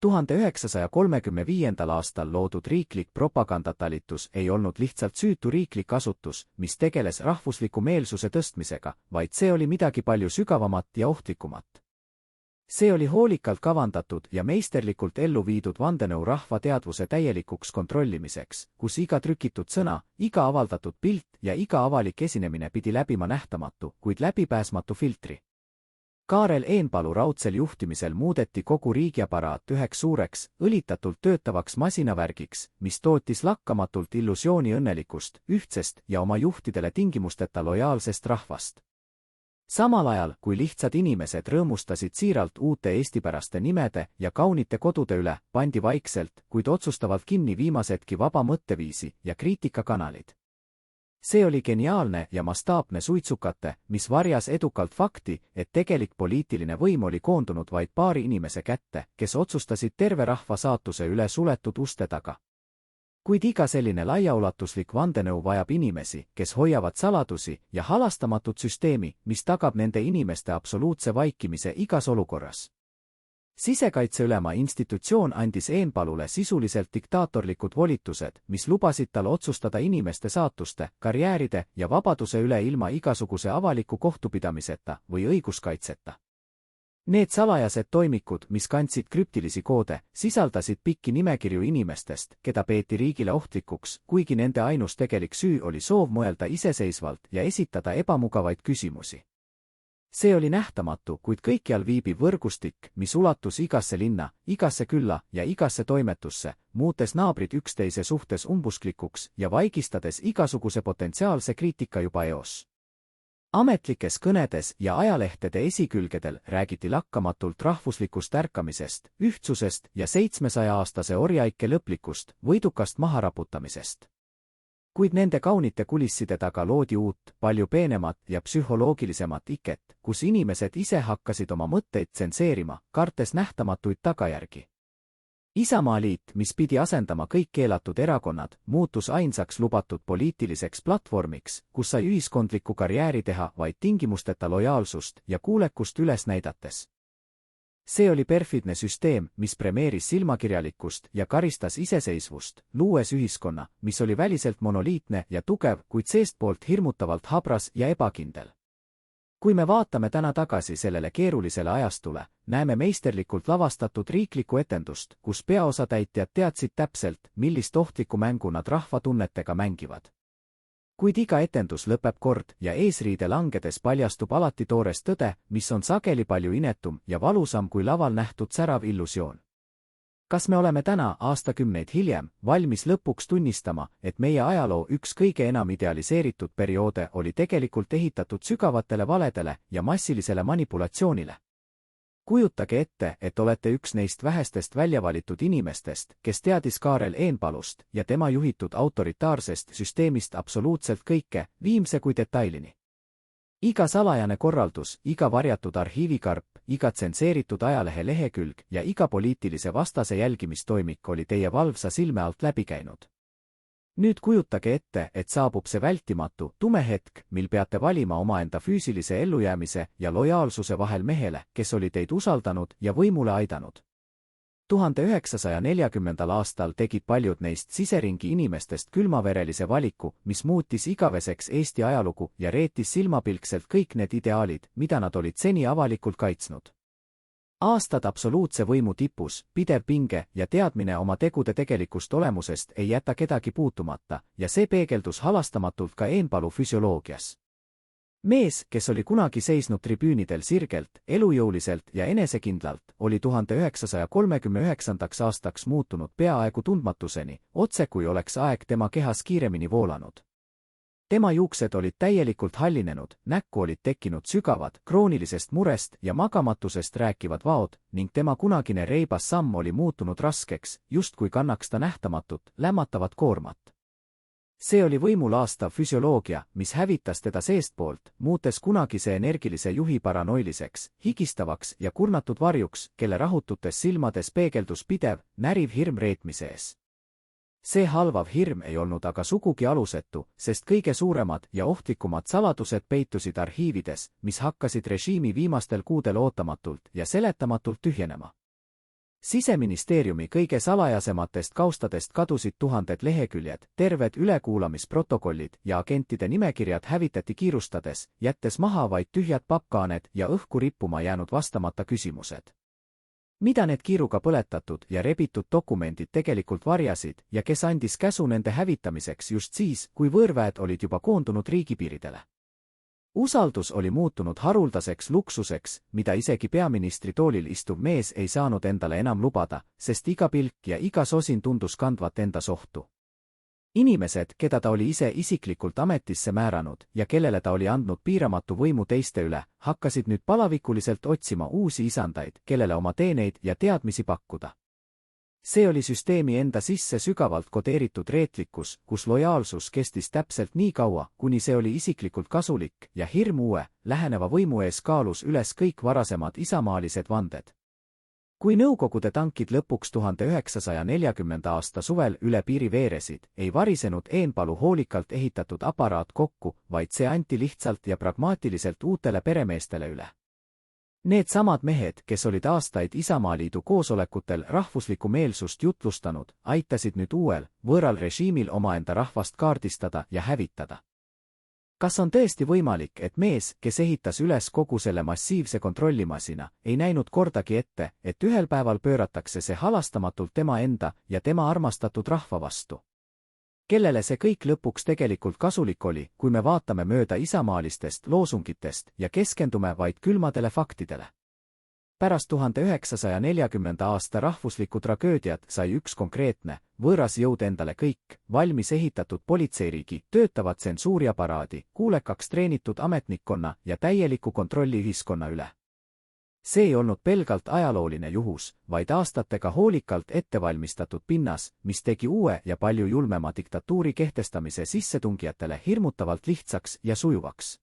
1935. aastal loodud riiklik propagandatalitus ei olnud lihtsalt süütu riiklik asutus, mis tegeles rahvusliku meelsuse tõstmisega, vaid see oli midagi palju sügavamat ja ohtlikumat. See oli hoolikalt kavandatud ja meisterlikult ellu viidud vandenõu rahva teadvuse täielikuks kontrollimiseks, kus iga trükitud sõna, iga avaldatud pilt ja iga avalik esinemine pidi läbima nähtamatu, kuid läbipääsmatu filtri. Kaarel Eenpalu raudsel juhtimisel muudeti kogu riigiaparaat üheks suureks, õlitatult töötavaks masinavärgiks, mis tootis lakkamatult illusiooni õnnelikust, ühtsest ja oma juhtidele tingimusteta lojaalsest rahvast. Samal ajal, kui lihtsad inimesed rõõmustasid siiralt uute eestipäraste nimede ja kaunite kodude üle, pandi vaikselt, kuid otsustavalt kinni viimasedki vaba mõtteviisi ja kriitikakanalid. See oli geniaalne ja mastaapne suitsukate, mis varjas edukalt fakti, et tegelik poliitiline võim oli koondunud vaid paari inimese kätte, kes otsustasid terve rahva saatuse üle suletud uste taga. Kuid iga selline laiaulatuslik vandenõu vajab inimesi, kes hoiavad saladusi ja halastamatut süsteemi, mis tagab nende inimeste absoluutse vaikimise igas olukorras. Sisekaitseülema institutsioon andis Eenpalule sisuliselt diktaatorlikud volitused, mis lubasid tal otsustada inimeste saatuste, karjääride ja vabaduse üle ilma igasuguse avaliku kohtupidamiseta või õiguskaitseta. Need salajased toimikud, mis kandsid krüptilisi koode, sisaldasid pikki nimekirju inimestest, keda peeti riigile ohtlikuks, kuigi nende ainus tegelik süü oli soov mõelda iseseisvalt ja esitada ebamugavaid küsimusi. See oli nähtamatu, kuid kõikjal viibiv võrgustik, mis ulatus igasse linna, igasse külla ja igasse toimetusse, muutes naabrid üksteise suhtes umbusklikuks ja vaigistades igasuguse potentsiaalse kriitika juba eos. Ametlikes kõnedes ja ajalehtede esikülgedel räägiti lakkamatult rahvuslikust ärkamisest, ühtsusest ja 700-aastase orjaike lõplikust, võidukast maharaputamisest. Kuid nende kaunite kulisside taga loodi uut, palju peenemat ja psühholoogilisemat iket, kus inimesed ise hakkasid oma mõtteid tsenseerima, kartes nähtamatuid tagajärgi. Isamaaliit, mis pidi asendama kõik keelatud erakonnad, muutus ainsaks lubatud poliitiliseks platvormiks, kus sai ühiskondlikku karjääri teha vaid tingimusteta lojaalsust ja kuulekust üles näidates. See oli perfidne süsteem, mis premeeris silmakirjalikkust ja karistas iseseisvust, luues ühiskonna, mis oli väliselt monoliitne ja tugev, kuid seestpoolt hirmutavalt habras ja ebakindel. Kui me vaatame täna tagasi sellele keerulisele ajastule, näeme meisterlikult lavastatud riiklikku etendust, kus peaosatäitjad teadsid täpselt, millist ohtlikku mängu nad rahva tunnetega mängivad. Kuid iga etendus lõpeb kord ja eesriide langedes paljastub alati toores tõde, mis on sageli palju inetum ja valusam kui laval nähtud särav illusioon. Kas me oleme täna, aastakümneid hiljem, valmis lõpuks tunnistama, et meie ajaloo üks kõige enam idealiseeritud perioode oli tegelikult ehitatud sügavatele valedele ja massilisele manipulatsioonile? Kujutage ette, et olete üks neist vähestest väljavalitud inimestest, kes teadis Kaarel Eenpalust ja tema juhitud autoritaarsest süsteemist absoluutselt kõike, viimse kui detailini. Iga salajane korraldus, iga varjatud arhiivikarp, iga tsenseeritud ajalehe lehekülg ja iga poliitilise vastase jälgimistoimik oli teie valvsa silme alt läbi käinud. Nüüd kujutage ette, et saabub see vältimatu, tume hetk, mil peate valima omaenda füüsilise ellujäämise ja lojaalsuse vahel mehele, kes oli teid usaldanud ja võimule aidanud. 1940. aastal tegid paljud neist siseringi inimestest külmaverelise valiku, mis muutis igaveseks Eesti ajalugu ja reetis silmapilkselt kõik need ideaalid, mida nad olid seni avalikult kaitsnud. Aastad absoluutse võimu tipus, pidev pinge ja teadmine oma tegude tegelikust olemusest ei jäta kedagi puutumata ja see peegeldus halastamatult ka Eenpalu füsioloogias. Mees, kes oli kunagi seisnud tribüünidel sirgelt, elujõuliselt ja enesekindlalt, oli 1939. aastaks muutunud peaaegu tundmatuseni, otse kui oleks aeg tema kehas kiiremini voolanud. Tema juuksed olid täielikult hallinenud, näkku olid tekkinud sügavad, kroonilisest murest ja magamatusest rääkivad vaod ning tema kunagine reibas samm oli muutunud raskeks, justkui kannaks ta nähtamatut, lämmatavat koormat. See oli võimu laastav füsioloogia, mis hävitas teda seestpoolt, muutes kunagise energilise juhi paranoiliseks, higistavaks ja kurnatud varjuks, kelle rahututes silmades peegeldus pidev, näriv hirm reetmise ees. See halvav hirm ei olnud aga sugugi alusetu, sest kõige suuremad ja ohtlikumad saladused peitusid arhiivides, mis hakkasid režiimi viimastel kuudel ootamatult ja seletamatult tühjenema. Siseministeeriumi kõige salajasematest kaustadest kadusid tuhanded leheküljed, terved ülekuulamisprotokollid ja agentide nimekirjad hävitati kiirustades, jättes maha vaid tühjad pappkaaned ja õhku rippuma jäänud vastamata küsimused. Mida need kiiruga põletatud ja rebitud dokumendid tegelikult varjasid ja kes andis käsu nende hävitamiseks just siis, kui võõrväed olid juba koondunud riigipiiridele? Usaldus oli muutunud haruldaseks luksuseks, mida isegi peaministri toolil istuv mees ei saanud endale enam lubada, sest iga pilk ja iga sosin tundus kandvat endas ohtu. Inimesed, keda ta oli ise isiklikult ametisse määranud ja kellele ta oli andnud piiramatu võimu teiste üle, hakkasid nüüd palavikuliselt otsima uusi isandaid, kellele oma teeneid ja teadmisi pakkuda. See oli süsteemi enda sisse sügavalt kodeeritud reetlikkus, kus lojaalsus kestis täpselt nii kaua, kuni see oli isiklikult kasulik ja hirm uue, läheneva võimu ees kaalus üles kõik varasemad isamaalised vanded. Kui Nõukogude tankid lõpuks 1940. aasta suvel üle piiri veeresid, ei varisenud Eenpalu hoolikalt ehitatud aparaat kokku, vaid see anti lihtsalt ja pragmaatiliselt uutele peremeestele üle. Need samad mehed, kes olid aastaid Isamaaliidu koosolekutel rahvuslikku meelsust jutlustanud, aitasid nüüd uuel, võõral režiimil omaenda rahvast kaardistada ja hävitada. Kas on tõesti võimalik, et mees, kes ehitas üles kogu selle massiivse kontrollimasina, ei näinud kordagi ette, et ühel päeval pööratakse see halastamatult tema enda ja tema armastatud rahva vastu? Kellele see kõik lõpuks tegelikult kasulik oli, kui me vaatame mööda isamaalistest loosungitest ja keskendume vaid külmadele faktidele? Pärast 1940. aasta rahvuslikku tragöödiat sai üks konkreetne, võõras jõud endale kõik, valmis ehitatud politseiriigi, töötavat tsensuuriaparaadi, kuulekaks treenitud ametnikkonna ja täieliku kontrolli ühiskonna üle. See ei olnud pelgalt ajalooline juhus, vaid aastatega hoolikalt ettevalmistatud pinnas, mis tegi uue ja palju julmema diktatuuri kehtestamise sissetungijatele hirmutavalt lihtsaks ja sujuvaks.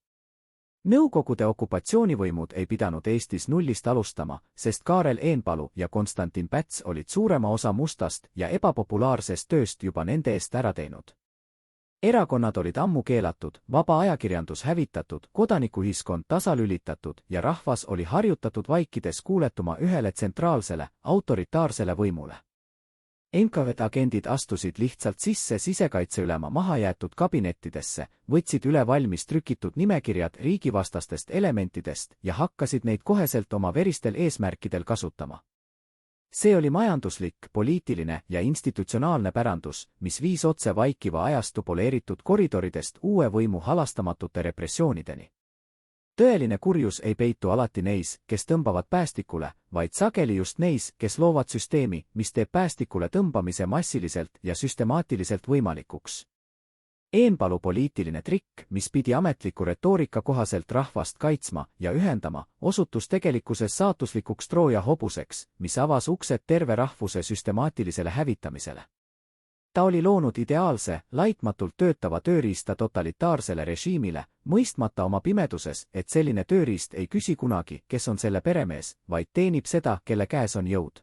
Nõukogude okupatsioonivõimud ei pidanud Eestis nullist alustama, sest Kaarel Eenpalu ja Konstantin Päts olid suurema osa mustast ja ebapopulaarsest tööst juba nende eest ära teinud. Erakonnad olid ammu keelatud, vaba ajakirjandus hävitatud, kodanikuühiskond tasalülitatud ja rahvas oli harjutatud vaikides kuuletuma ühele tsentraalsele, autoritaarsele võimule. NKVD agendid astusid lihtsalt sisse sisekaitseülema mahajäetud kabinettidesse, võtsid üle valmis trükitud nimekirjad riigivastastest elementidest ja hakkasid neid koheselt oma veristel eesmärkidel kasutama. See oli majanduslik, poliitiline ja institutsionaalne pärandus, mis viis otse vaikiva ajastu poleeritud koridoridest uue võimu halastamatute repressioonideni. Tõeline kurjus ei peitu alati neis, kes tõmbavad päästikule, vaid sageli just neis, kes loovad süsteemi, mis teeb päästikule tõmbamise massiliselt ja süstemaatiliselt võimalikuks. Eenpalu poliitiline trikk, mis pidi ametliku retoorika kohaselt rahvast kaitsma ja ühendama, osutus tegelikkuses saatuslikuks Trooja hobuseks, mis avas uksed terve rahvuse süstemaatilisele hävitamisele. Ta oli loonud ideaalse, laitmatult töötava tööriista totalitaarsele režiimile, mõistmata oma pimeduses, et selline tööriist ei küsi kunagi, kes on selle peremees, vaid teenib seda, kelle käes on jõud.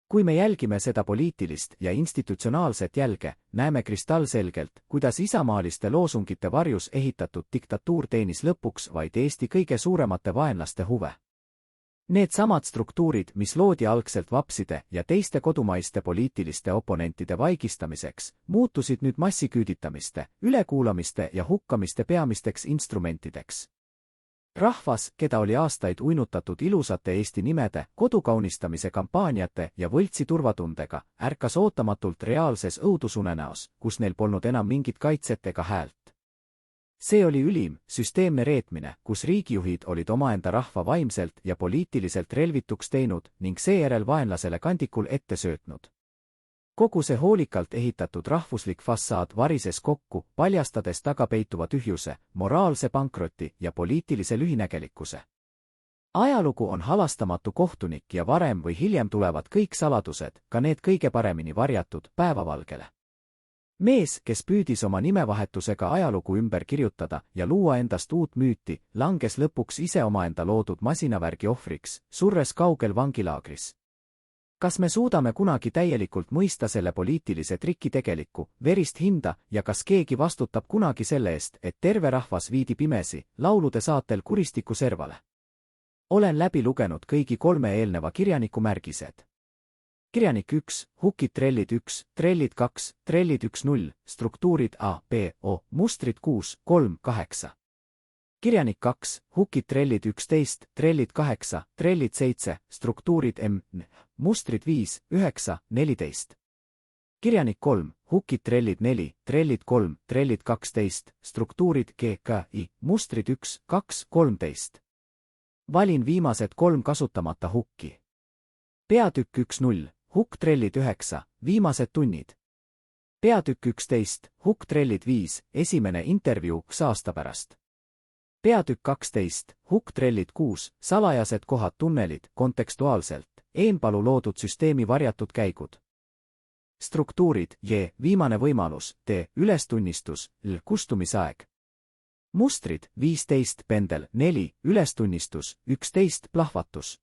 Kui me jälgime seda poliitilist ja institutsionaalset jälge, näeme kristallselgelt, kuidas isamaaliste loosungite varjus ehitatud diktatuur teenis lõpuks vaid Eesti kõige suuremate vaenlaste huve. Need samad struktuurid, mis loodi algselt vapside ja teiste kodumaiste poliitiliste oponentide vaigistamiseks, muutusid nüüd massiküüditamiste, ülekuulamiste ja hukkamiste peamisteks instrumentideks. Rahvas, keda oli aastaid uinutatud ilusate Eesti nimede, kodukaunistamise kampaaniate ja võltsi turvatundega, ärkas ootamatult reaalses õudusunenäos, kus neil polnud enam mingit kaitset ega häält. See oli ülim, süsteemne reetmine, kus riigijuhid olid omaenda rahva vaimselt ja poliitiliselt relvituks teinud ning seejärel vaenlasele kandikul ette söötnud. Kogu see hoolikalt ehitatud rahvuslik fassaad varises kokku, paljastades taga peituva tühjuse, moraalse pankroti ja poliitilise lühinägelikkuse. Ajalugu on halastamatu kohtunik ja varem või hiljem tulevad kõik saladused, ka need kõige paremini varjatud, päevavalgele. Mees, kes püüdis oma nimevahetusega ajalugu ümber kirjutada ja luua endast uut müüti, langes lõpuks ise omaenda loodud masinavärgi ohvriks, surres kaugel vangilaagris. Kas me suudame kunagi täielikult mõista selle poliitilise triki tegelikku, verist hinda ja kas keegi vastutab kunagi selle eest, et terve rahvas viidi pimesi, laulude saatel kuristiku servale? Olen läbi lugenud kõigi 3 eelneva kirjaniku märgised. Kirjanik 1, hukid trellid 1, trellid 2, trellid 1-0, struktuurid A, B, O, mustrid 6, 3, 8. Kirjanik 2, hukid trellid 11, trellid 8, trellid 7, struktuurid M, N, mustrid 5, 9, 14. Kirjanik 3, hukid trellid 4, trellid 3, trellid 12, struktuurid G, K, I, mustrid 1, 2, 13. Valin viimased 3 kasutamata hukki. Peatükk 1-0, hukk trellid 9, viimased tunnid. Peatükk 11, hukk trellid 5, esimene intervjuu aasta pärast. Peatükk 12, hukk trellid 6, salajased kohad tunnelid, kontekstuaalselt, Eenpalu loodud süsteemi varjatud käigud. Struktuurid, J, viimane võimalus, T, ülestunnistus, L, kustumisaeg. Mustrid, 15, pendel, 4, ülestunnistus, 11, plahvatus.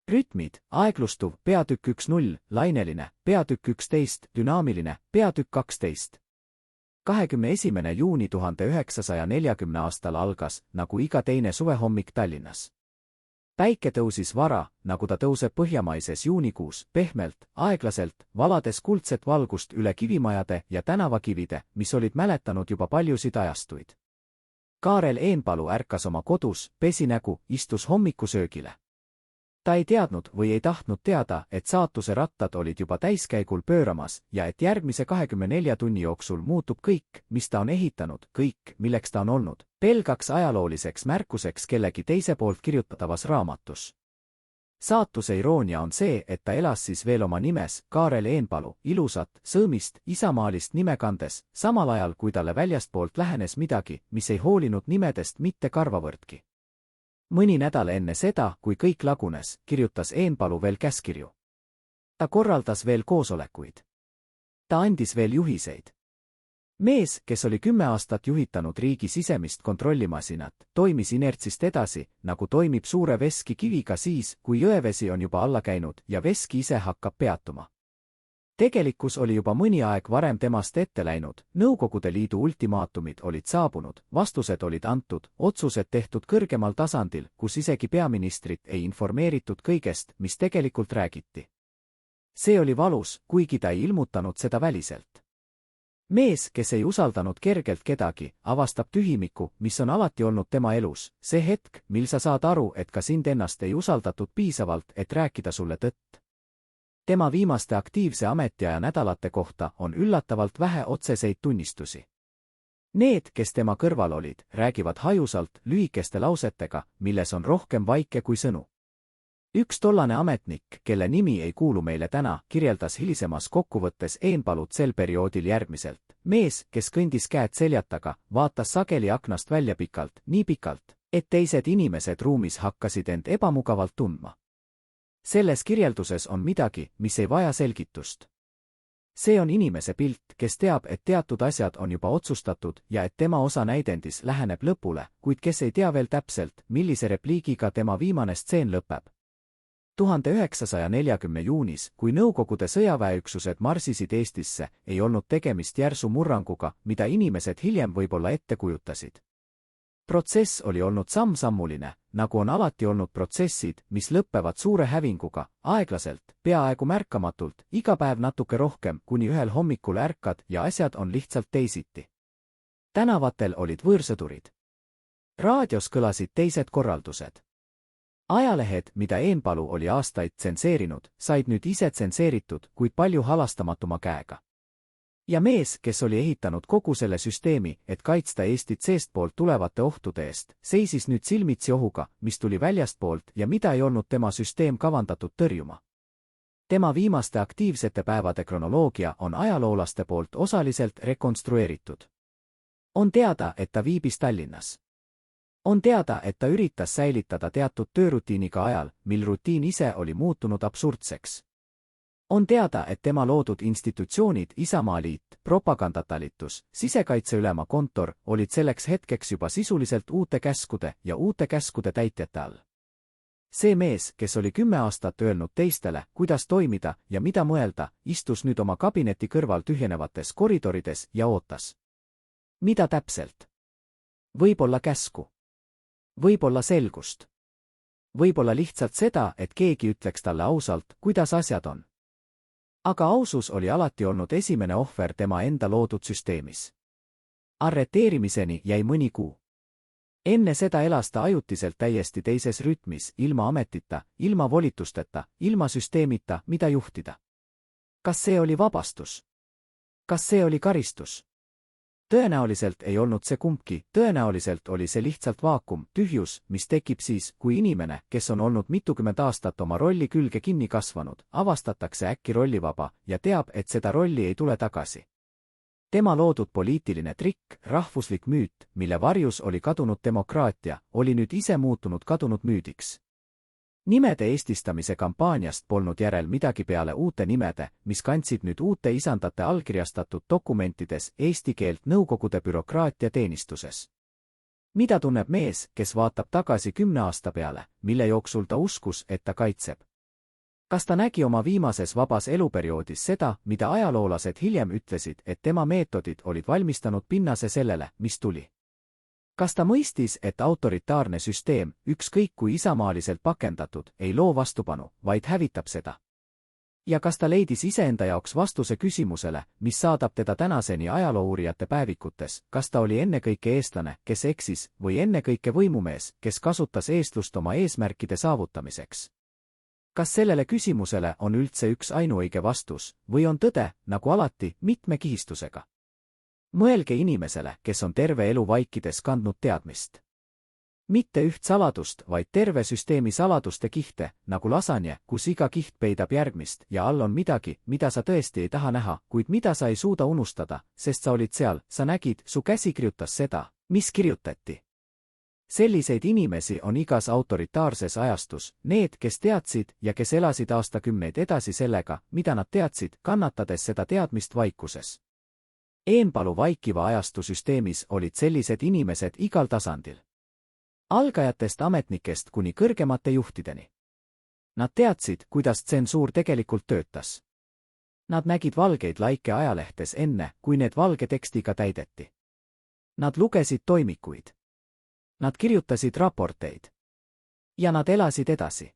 Rütmid, aeglustuv, peatükk 1-0, laineline, peatükk 11, dünaamiline, peatükk 12. 21. juuni 1940 aastal algas, nagu iga teine suvehommik Tallinnas. Päike tõusis vara, nagu ta tõuseb põhjamaises juunikuus, pehmelt, aeglaselt, valades kuldset valgust üle kivimajade ja tänavakivide, mis olid mäletanud juba paljusid ajastuid. Kaarel Eenpalu ärkas oma kodus, pesi nägu, istus hommikusöögile. Ta ei teadnud või ei tahtnud teada, et saatuse rattad olid juba täiskäigul pööramas ja et järgmise 24 tunni jooksul muutub kõik, mis ta on ehitanud, kõik, milleks ta on olnud, pelgaks ajalooliseks märkuseks kellegi teise poolt kirjutatavas raamatus. Saatuse iroonia on see, et ta elas siis veel oma nimes, Kaarel Eenpalu, ilusat, sõõmist, isamaalist nime kandes, samal ajal kui talle väljastpoolt lähenes midagi, mis ei hoolinud nimedest mitte karvavõrdki. Mõni nädal enne seda, kui kõik lagunes, kirjutas Eenpalu veel käskirju. Ta korraldas veel koosolekuid. Ta andis veel juhiseid. Mees, kes oli 10 aastat juhitanud riigi sisemist kontrollimasinat, toimis inertsist edasi, nagu toimib suure veskikiviga siis, kui jõevesi on juba alla käinud ja veski ise hakkab peatuma. Tegelikkus oli juba mõni aeg varem temast ette läinud, Nõukogude Liidu ultimaatumid olid saabunud, vastused olid antud, otsused tehtud kõrgemal tasandil, kus isegi peaministrit ei informeeritud kõigest, mis tegelikult räägiti. See oli valus, kuigi ta ei ilmutanud seda väliselt. Mees, kes ei usaldanud kergelt kedagi, avastab tühimiku, mis on alati olnud tema elus, see hetk, mil sa saad aru, et ka sind ennast ei usaldatud piisavalt, et rääkida sulle tõtt. Tema viimaste aktiivse ametiaja nädalate kohta on üllatavalt vähe otseseid tunnistusi. Need, kes tema kõrval olid, räägivad hajusalt, lühikeste lausetega, milles on rohkem vaike kui sõnu. Üks tollane ametnik, kelle nimi ei kuulu meile täna, kirjeldas hilisemas kokkuvõttes Eenpalut sel perioodil järgmiselt. Mees, kes kõndis käed seljataga, vaatas sageli aknast välja pikalt, nii pikalt, et teised inimesed ruumis hakkasid end ebamugavalt tundma. Selles kirjelduses on midagi, mis ei vaja selgitust. See on inimese pilt, kes teab, et teatud asjad on juba otsustatud ja et tema osa näidendis läheneb lõpule, kuid kes ei tea veel täpselt, millise repliigiga tema viimane stseen lõpeb. 1940 juunis, kui Nõukogude sõjaväeüksused marsisid Eestisse, ei olnud tegemist järsu murranguga, mida inimesed hiljem võib-olla ette kujutasid. Protsess oli olnud samm-sammuline, nagu on alati olnud protsessid, mis lõppevad suure hävinguga, aeglaselt, peaaegu märkamatult, iga päev natuke rohkem, kuni ühel hommikul ärkad ja asjad on lihtsalt teisiti. Tänavatel olid võõrsõdurid. Raadios kõlasid teised korraldused. Ajalehed, mida Eenpalu oli aastaid tsenseerinud, said nüüd ise tsenseeritud, kuid palju halastamatuma käega. Ja mees, kes oli ehitanud kogu selle süsteemi, et kaitsta Eestit seestpoolt tulevate ohtude eest, seisis nüüd silmitsi ohuga, mis tuli väljastpoolt ja mida ei olnud tema süsteem kavandatud tõrjuma. Tema viimaste aktiivsete päevade kronoloogia on ajaloolaste poolt osaliselt rekonstrueeritud. On teada, et ta viibis Tallinnas. On teada, et ta üritas säilitada teatud töörutiiniga ajal, mil rutiin ise oli muutunud absurdseks. On teada, et tema loodud institutsioonid Isamaaliit, propagandatalitus, sisekaitseülema kontor olid selleks hetkeks juba sisuliselt uute käskude täitjate all. See mees, kes oli 10 aastat öelnud teistele, kuidas toimida ja mida mõelda, istus nüüd oma kabineti kõrval tühjenevates koridorides ja ootas. Mida täpselt? Võib-olla käsku. Võib-olla selgust. Võib-olla lihtsalt seda, et keegi ütleks talle ausalt, kuidas asjad on. Aga ausus oli alati olnud esimene ohver tema enda loodud süsteemis. Arreteerimiseni jäi mõni kuu. Enne seda elas ta ajutiselt täiesti teises rütmis, ilma ametita, ilma volitusteta, ilma süsteemita, mida juhtida. Kas see oli vabastus? Kas see oli karistus? Tõenäoliselt ei olnud see kumbki, tõenäoliselt oli see lihtsalt vaakum, tühjus, mis tekib siis, kui inimene, kes on olnud mitukümmend aastat oma rolli külge kinni kasvanud, avastatakse äkki rollivaba ja teab, et seda rolli ei tule tagasi. Tema loodud poliitiline trikk, rahvuslik müüt, mille varjus oli kadunud demokraatia, oli nüüd ise muutunud kadunud müüdiks. Nimede eestistamise kampaaniast polnud järel midagi peale uute nimede, mis kandsid nüüd uute isandate allkirjastatud dokumentides eesti keelt Nõukogude bürokraatia teenistuses. Mida tunneb mees, kes vaatab tagasi 10 aasta peale, mille jooksul ta uskus, et ta kaitseb? Kas ta nägi oma viimases vabas eluperioodis seda, mida ajaloolased hiljem ütlesid, et tema meetodid olid valmistanud pinnase sellele, mis tuli? Kas ta mõistis, et autoritaarne süsteem, ükskõik kui isamaaliselt pakendatud, ei loo vastupanu, vaid hävitab seda? Ja kas ta leidis iseenda jaoks vastuse küsimusele, mis saadab teda tänaseni ajaloouurijate päevikutes, kas ta oli ennekõike eestlane, kes eksis, või ennekõike võimumees, kes kasutas eestlust oma eesmärkide saavutamiseks? Kas sellele küsimusele on üldse üks ainuõige vastus, või on tõde, nagu alati, mitme kihistusega? Mõelge inimesele, kes on terve elu vaikides kandnud teadmist. Mitte üht saladust, vaid terve süsteemi saladuste kihte, nagu lasanje, kus iga kiht peidab järgmist ja all on midagi, mida sa tõesti ei taha näha, kuid mida sa ei suuda unustada, sest sa olid seal, sa nägid, su käsi kirjutas seda, mis kirjutati. Selliseid inimesi on igas autoritaarses ajastus, need, kes teadsid ja kes elasid aastakümneid edasi sellega, mida nad teadsid, kannatades seda teadmist vaikuses. Eenpalu vaikiva ajastu süsteemis olid sellised inimesed igal tasandil. Algajatest ametnikest kuni kõrgemate juhtideni. Nad teadsid, kuidas tsensuur tegelikult töötas. Nad nägid valgeid laike ajalehtes enne, kui need valge tekstiga täideti. Nad lugesid toimikuid. Nad kirjutasid raporteid. Ja nad elasid edasi.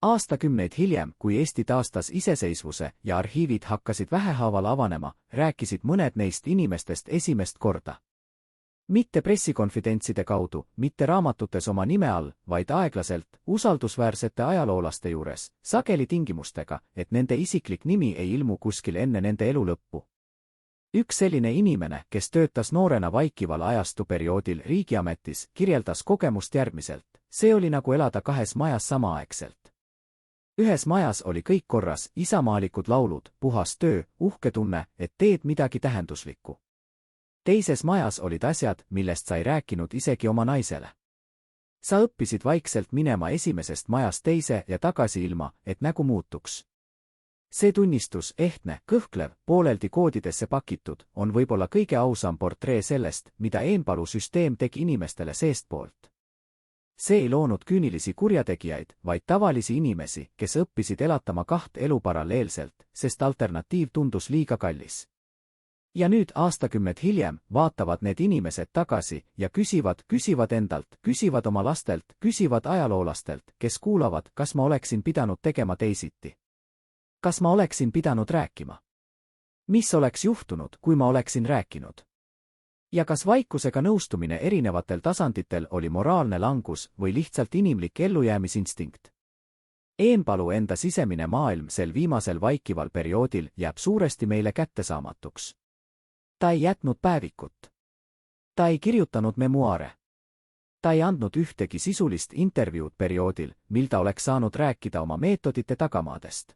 Aastakümneid hiljem, kui Eesti taastas iseseisvuse ja arhiivid hakkasid vähehaaval avanema, rääkisid mõned neist inimestest esimest korda. Mitte pressikonfidentside kaudu, mitte raamatutes oma nime all, vaid aeglaselt, usaldusväärsete ajaloolaste juures, sageli tingimustega, et nende isiklik nimi ei ilmu kuskil enne nende elu lõppu. Üks selline inimene, kes töötas noorena vaikival ajastuperioodil riigiametis, kirjeldas kogemust järgmiselt: see oli nagu elada kahes majas samaaegselt. Ühes majas oli kõik korras, isamaalikud laulud, puhas töö, uhke tunne, et teed midagi tähenduslikku. Teises majas olid asjad, millest sa ei rääkinud isegi oma naisele. Sa õppisid vaikselt minema esimesest majast teise ja tagasi ilma, et nägu muutuks. See tunnistus, ehtne, kõhklev, pooleldi koodidesse pakitud, on võib-olla kõige ausam portree sellest, mida Eenpalu süsteem tegi inimestele seestpoolt. See ei loonud küünilisi kurjategijaid, vaid tavalisi inimesi, kes õppisid elatama kaht elu paralleelselt, sest alternatiiv tundus liiga kallis. Ja nüüd aastakümmed hiljem vaatavad need inimesed tagasi ja küsivad endalt, küsivad oma lastelt, küsivad ajaloolastelt, kes kuulavad, kas ma oleksin pidanud tegema teisiti. Kas ma oleksin pidanud rääkima? Mis oleks juhtunud, kui ma oleksin rääkinud? Ja kas vaikusega nõustumine erinevatel tasanditel oli moraalne langus või lihtsalt inimlik ellujäämisinstinkt? Eenpalu enda sisemine maailm sel viimasel vaikival perioodil jääb suuresti meile kättesaamatuks. Ta ei jätnud päevikut. Ta ei kirjutanud memuaare. Ta ei andnud ühtegi sisulist intervjuud perioodil, mil ta oleks saanud rääkida oma meetodite tagamaadest.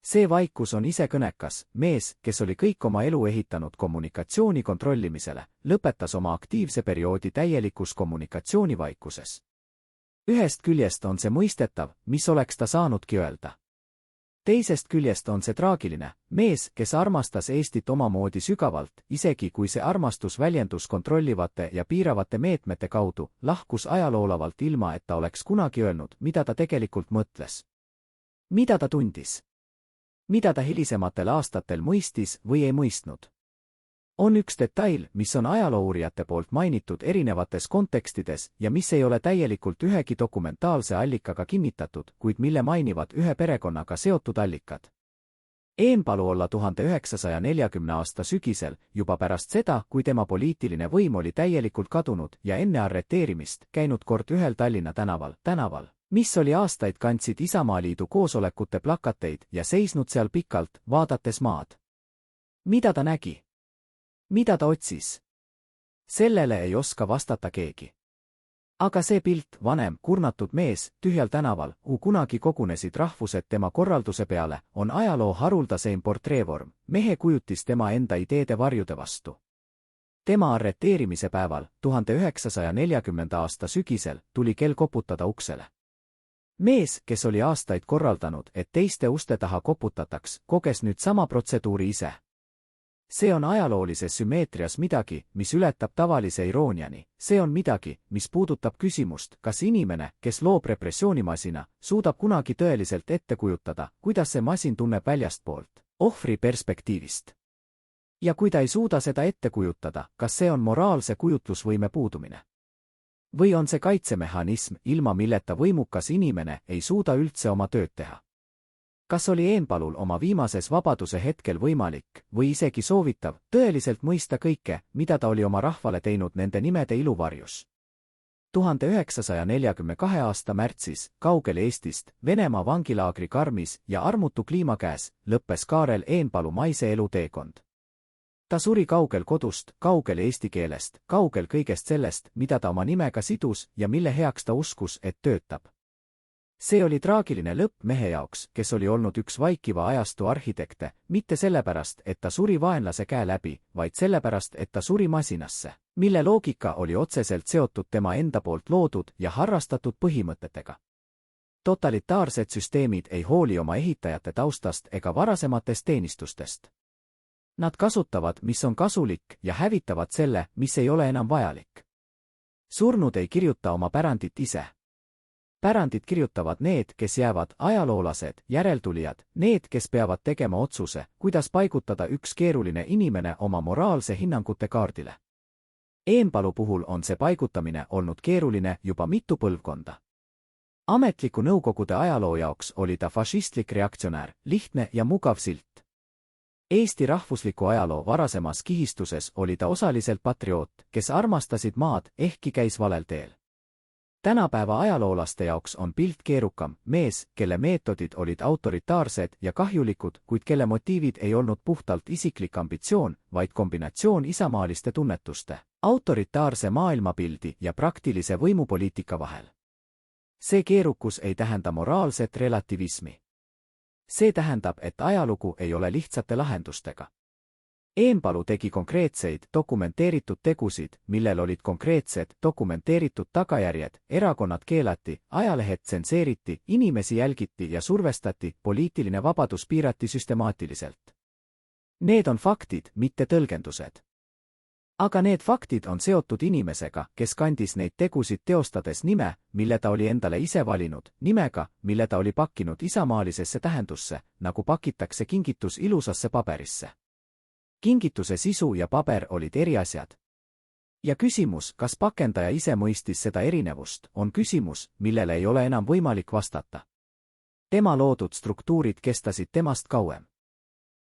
See vaikus on isekõnekas, mees, kes oli kõik oma elu ehitanud kommunikatsiooni kontrollimisele, lõpetas oma aktiivse perioodi täielikus kommunikatsioonivaikuses. Ühest küljest on see mõistetav, mis oleks ta saanudki öelda. Teisest küljest on see traagiline, mees, kes armastas Eestit omamoodi sügavalt, isegi kui see armastus väljendus kontrollivate ja piiravate meetmete kaudu, lahkus ajaloolavalt ilma, et ta oleks kunagi öelnud, mida ta tegelikult mõtles. Mida ta tundis? Mida ta hilisematel aastatel mõistis või ei mõistnud? On üks detail, mis on ajaloouurijate poolt mainitud erinevates kontekstides ja mis ei ole täielikult ühegi dokumentaalse allikaga kinnitatud, kuid mille mainivad ühe perekonnaga seotud allikad. Eenpalu olla 1940. aasta sügisel, juba pärast seda, kui tema poliitiline võim oli täielikult kadunud ja enne arreteerimist käinud kord ühel Tallinna tänaval, mis oli aastaid kandsid Isamaaliidu koosolekute plakateid ja seisnud seal pikalt, vaadates maad. Mida ta nägi? Mida ta otsis? Sellele ei oska vastata keegi. Aga see pilt, vanem, kurnatud mees, tühjal tänaval, kuhu kunagi kogunesid rahvused tema korralduse peale, on ajaloo haruldaseim portreevorm, mehe kujutis tema enda ideede varjude vastu. Tema arreteerimise päeval, 1940. aasta sügisel, tuli kell koputada uksele. Mees, kes oli aastaid korraldanud, et teiste uste taha koputataks, koges nüüd sama protseduuri ise. See on ajaloolises sümmeetrias midagi, mis ületab tavalise irooniani. See on midagi, mis puudutab küsimust, kas inimene, kes loob repressioonimasina, suudab kunagi tõeliselt ette kujutada, kuidas see masin tunneb väljastpoolt, ohvri perspektiivist. Ja kui ta ei suuda seda ette kujutada, kas see on moraalse kujutlusvõime puudumine? Või on see kaitsemehhanism, ilma milleta võimukas inimene ei suuda üldse oma tööd teha? Kas oli Eenpalul oma viimases vabaduse hetkel võimalik, või isegi soovitav, tõeliselt mõista kõike, mida ta oli oma rahvale teinud nende nimede iluvarjus? 1942. aasta märtsis, kaugel Eestist, Venemaa vangilaagri karmis ja armutu kliima käes, lõppes Kaarel Eenpalu maise eluteekond. Ta suri kaugel kodust, kaugel eesti keelest, kaugel kõigest sellest, mida ta oma nimega sidus ja mille heaks ta uskus, et töötab. See oli traagiline lõpp mehe jaoks, kes oli olnud üks vaikiva ajastu arhitekte, mitte sellepärast, et ta suri vaenlase käe läbi, vaid sellepärast, et ta suri masinasse, mille loogika oli otseselt seotud tema enda poolt loodud ja harrastatud põhimõtetega. Totalitaarsed süsteemid ei hooli oma ehitajate taustast ega varasematest teenistustest. Nad kasutavad, mis on kasulik, ja hävitavad selle, mis ei ole enam vajalik. Surnud ei kirjuta oma pärandit ise. Pärandit kirjutavad need, kes jäävad, ajaloolased, järeltulijad, need, kes peavad tegema otsuse, kuidas paigutada üks keeruline inimene oma moraalse hinnangute kaardile. Eenpalu puhul on see paigutamine olnud keeruline juba mitu põlvkonda. Ametliku Nõukogude ajaloo jaoks oli ta fašistlik reaktsionäär, lihtne ja mugav silt. Eesti rahvusliku ajaloo varasemas kihistuses oli ta osaliselt patrioot, kes armastasid maad, ehkki käis valel teel. Tänapäeva ajaloolaste jaoks on pilt keerukam, mees, kelle meetodid olid autoritaarsed ja kahjulikud, kuid kelle motiivid ei olnud puhtalt isiklik ambitsioon, vaid kombinatsioon isamaaliste tunnetuste, autoritaarse maailmapildi ja praktilise võimupoliitika vahel. See keerukus ei tähenda moraalset relativismi. See tähendab, et ajalugu ei ole lihtsate lahendustega. Eenpalu tegi konkreetseid, dokumenteeritud tegusid, millel olid konkreetsed, dokumenteeritud tagajärjed, erakonnad keelati, ajalehed tsenseeriti, inimesi jälgiti ja survestati, poliitiline vabadus piirati süstemaatiliselt. Need on faktid, mitte tõlgendused. Aga need faktid on seotud inimesega, kes kandis neid tegusid teostades nime, mille ta oli endale ise valinud, nimega, mille ta oli pakkinud isamaalisesse tähendusse, nagu pakitakse kingitus ilusasse paberisse. Kingituse sisu ja paber olid eri asjad. Ja küsimus, kas pakendaja ise mõistis seda erinevust, on küsimus, millele ei ole enam võimalik vastata. Tema loodud struktuurid kestasid temast kauem.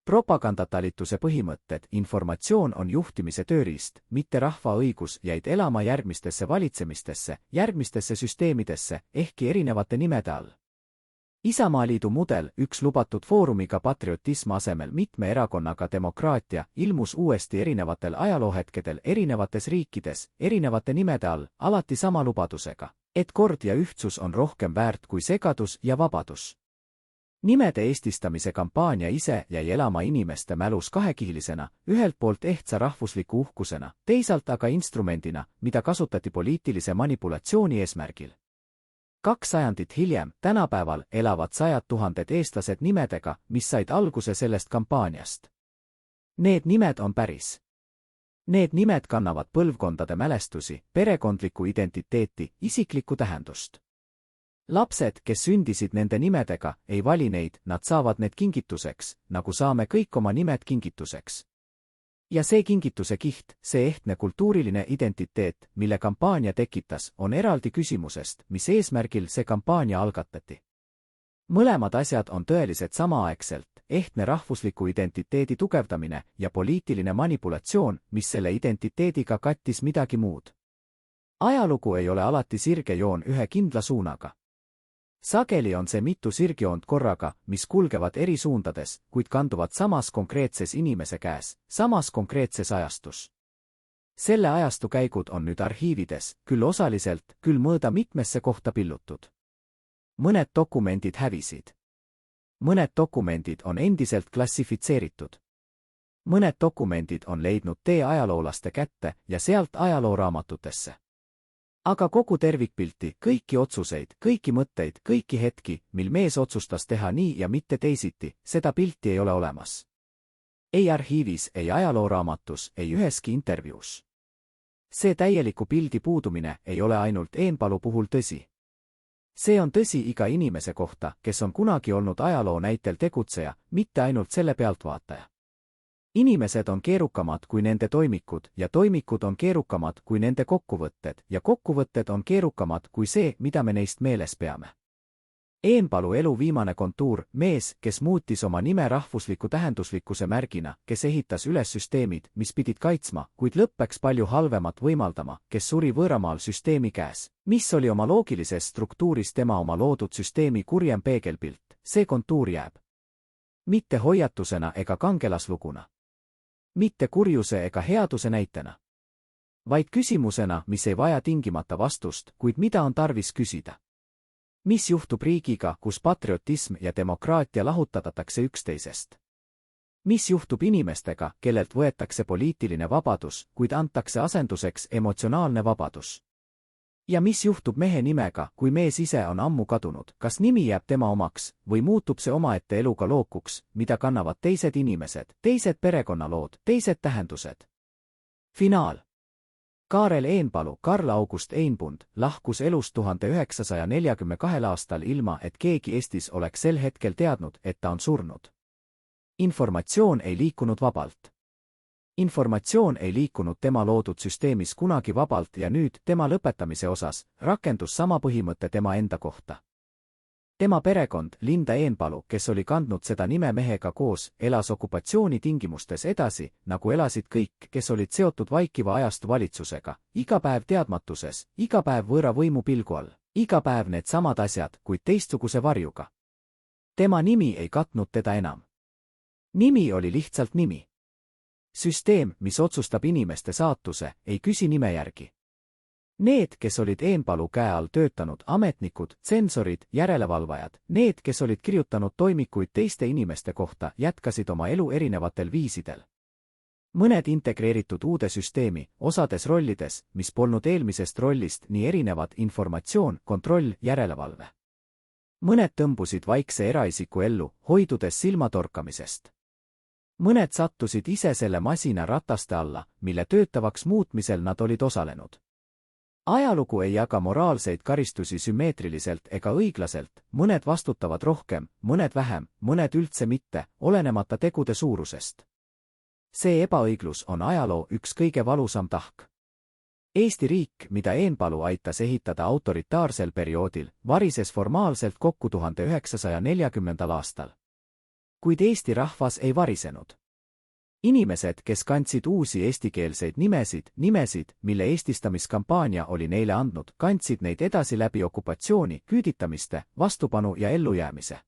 Propagandatalituse põhimõtted, informatsioon on juhtimise tööriist, mitte rahva õigus jäid elama järgmistesse valitsemistesse, järgmistesse süsteemidesse, ehkki erinevate nimede all. Isamaaliidu mudel, üks lubatud foorumiga patriotism asemel mitme erakonnaga demokraatia, ilmus uuesti erinevatel ajaloohetkedel erinevates riikides, erinevate nimede all, alati sama lubadusega, et kord ja ühtsus on rohkem väärt kui segadus ja vabadus. Nimede eestistamise kampaania ise jäi elama inimeste mälus kahekihilisena, ühelt poolt ehtsa rahvusliku uhkusena, teisalt aga instrumendina, mida kasutati poliitilise manipulatsiooni eesmärgil. 2 sajandit hiljem, tänapäeval, elavad 100 000 eestlased nimedega, mis said alguse sellest kampaaniast. Need nimed on päris. Need nimed kannavad põlvkondade mälestusi, perekondlikku identiteeti, isiklikku tähendust. Lapsed, kes sündisid nende nimedega, ei vali neid, nad saavad need kingituseks, nagu saame kõik oma nimed kingituseks. Ja see kingituse kiht, see ehtne kultuuriline identiteet, mille kampaania tekitas, on eraldi küsimusest, mis eesmärgil see kampaania algatati. Mõlemad asjad on tõelised samaaegselt, ehtne rahvusliku identiteedi tugevdamine ja poliitiline manipulatsioon, mis selle identiteediga kattis midagi muud. Ajalugu ei ole alati sirge joon ühe kindla suunaga. Sageli on see mitu sirgjoont korraga, mis kulgevad eri suundades, kuid kanduvad samas konkreetses inimese käes, samas konkreetses ajastus. Selle ajastu käigud on nüüd arhiivides, küll osaliselt, küll mõõda mitmesse kohta pillutud. Mõned dokumendid hävisid. Mõned dokumendid on endiselt klassifitseeritud. Mõned dokumendid on leidnud tee ajaloolaste kätte ja sealt ajalooraamatutesse. Aga kogu tervikpilti, kõiki otsuseid, kõiki mõtteid, kõiki hetki, mil mees otsustas teha nii ja mitte teisiti, seda pilti ei ole olemas. Ei arhiivis, ei ajalooraamatus, ei üheski intervjuus. See täieliku pildi puudumine ei ole ainult Eenpalu puhul tõsi. See on tõsi iga inimese kohta, kes on kunagi olnud ajaloo näitel tegutseja, mitte ainult selle pealtvaataja. Inimesed on keerukamad kui nende toimikud ja toimikud on keerukamad kui nende kokkuvõtted ja kokkuvõtted on keerukamad kui see, mida me neist meeles peame. Eenpalu elu viimane kontuur, mees, kes muutis oma nime rahvusliku tähenduslikkuse märgina, kes ehitas üles süsteemid, mis pidid kaitsma, kuid lõppeks palju halvemat võimaldama, kes suri võõramaal süsteemi käes, mis oli oma loogilises struktuuris tema oma loodud süsteemi kurjem peegelpilt, see kontuur jääb. Mitte hoiatusena ega kangelasluguna. Mitte kurjuse ega headuse näitena. Vaid küsimusena, mis ei vaja tingimata vastust, kuid mida on tarvis küsida. Mis juhtub riigiga, kus patriotism ja demokraatia lahutatakse üksteisest? Mis juhtub inimestega, kellelt võetakse poliitiline vabadus, kuid antakse asenduseks emotsionaalne vabadus? Ja mis juhtub mehe nimega, kui mees ise on ammu kadunud, kas nimi jääb tema omaks või muutub see omaette eluga lookuks, mida kannavad teised inimesed, teised perekonnalood, teised tähendused? Finaal. Kaarel Eenpalu, Karl August Einbund, lahkus elust 1942 aastal ilma, et keegi Eestis oleks sel hetkel teadnud, et ta on surnud. Informatsioon ei liikunud vabalt. Informatsioon ei liikunud tema loodud süsteemis kunagi vabalt ja nüüd, tema lõpetamise osas, rakendus sama põhimõte tema enda kohta. Tema perekond, Linda Eenpalu, kes oli kandnud seda nime mehega koos, elas okupatsiooni tingimustes edasi, nagu elasid kõik, kes olid seotud vaikiva ajastu valitsusega, iga päev teadmatuses, iga päev võõra võimu pilgu all, iga päev need samad asjad, kuid teistsuguse varjuga. Tema nimi ei katnud teda enam. Nimi oli lihtsalt nimi. Süsteem, mis otsustab inimeste saatuse, ei küsi nime järgi. Need, kes olid Eenpalu käe all töötanud, ametnikud, tsensorid, järelevalvajad, need, kes olid kirjutanud toimikuid teiste inimeste kohta, jätkasid oma elu erinevatel viisidel. Mõned integreeritud uude süsteemi, osades rollides, mis polnud eelmisest rollist nii erinevad informatsioon, kontroll, järelevalve. Mõned tõmbusid vaikse eraisiku ellu, hoidudes silmatorkamisest. Mõned sattusid ise selle masina rataste alla, mille töötavaks muutmisel nad olid osalenud. Ajalugu ei jaga moraalseid karistusi sümmeetriliselt ega õiglaselt, mõned vastutavad rohkem, mõned vähem, mõned üldse mitte, olenemata tegude suurusest. See ebaõiglus on ajaloo üks kõige valusam tahk. Eesti riik, mida Eenpalu aitas ehitada autoritaarsel perioodil, varises formaalselt kokku 1940. aastal. Kuid Eesti rahvas ei varisenud. Inimesed, kes kandsid uusi eestikeelseid nimesid, mille eestistamiskampaania oli neile andnud, kandsid neid edasi läbi okupatsiooni, küüditamiste, vastupanu ja ellujäämise.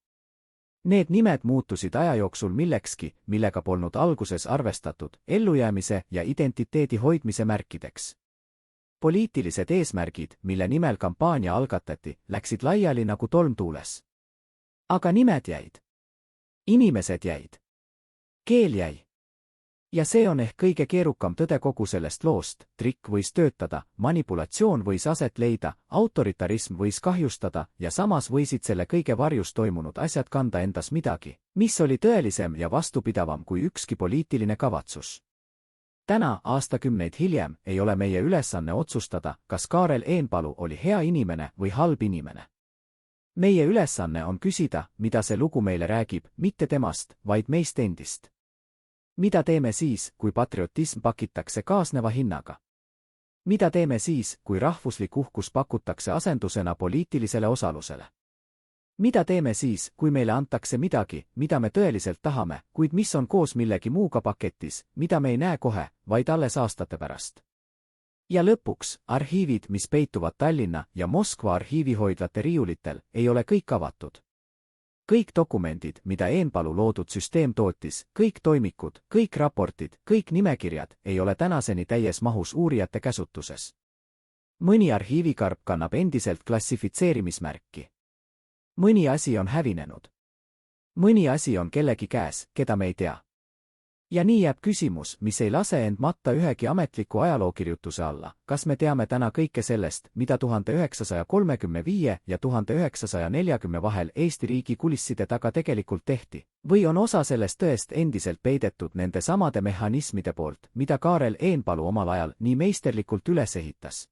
Need nimed muutusid aja jooksul millekski, millega polnud alguses arvestatud, ellujäämise ja identiteedi hoidmise märkideks. Poliitilised eesmärgid, mille nimel kampaania algatati, läksid laiali nagu tolm tuules. Aga nimed jäid. Inimesed jäid. Keel jäi. Ja see on ehk kõige keerukam tõde kogu sellest loost, trikk võis töötada, manipulatsioon võis aset leida, autoritarism võis kahjustada ja samas võisid selle kõige varjus toimunud asjad kanda endas midagi, mis oli tõelisem ja vastupidavam kui ükski poliitiline kavatsus. Täna, aastakümneid hiljem, ei ole meie ülesanne otsustada, kas Kaarel Eenpalu oli hea inimene või halb inimene. Meie ülesanne on küsida, mida see lugu meile räägib, mitte temast, vaid meist endist. Mida teeme siis, kui patriotism pakitakse kaasneva hinnaga? Mida teeme siis, kui rahvuslik uhkus pakutakse asendusena poliitilisele osalusele? Mida teeme siis, kui meile antakse midagi, mida me tõeliselt tahame, kuid mis on koos millegi muuga paketis, mida me ei näe kohe, vaid alles aastate pärast? Ja lõpuks, arhiivid, mis peituvad Tallinna ja Moskva arhiivihoidlate riiulitel, ei ole kõik avatud. Kõik dokumendid, mida Eenpalu loodud süsteem tootis, kõik toimikud, kõik raportid, kõik nimekirjad, ei ole tänaseni täies mahus uurijate käsutuses. Mõni arhiivikarp kannab endiselt klassifitseerimismärki. Mõni asi on hävinenud. Mõni asi on kellegi käes, keda me ei tea. Ja nii jääb küsimus, mis ei lase end matta ühegi ametliku ajalookirjutuse alla, kas me teame täna kõike sellest, mida 1935 ja 1940 vahel Eesti riigi kulisside taga tegelikult tehti, või on osa sellest tõest endiselt peidetud nende samade mehhanismide poolt, mida Kaarel Eenpalu omal ajal nii meisterlikult üles ehitas.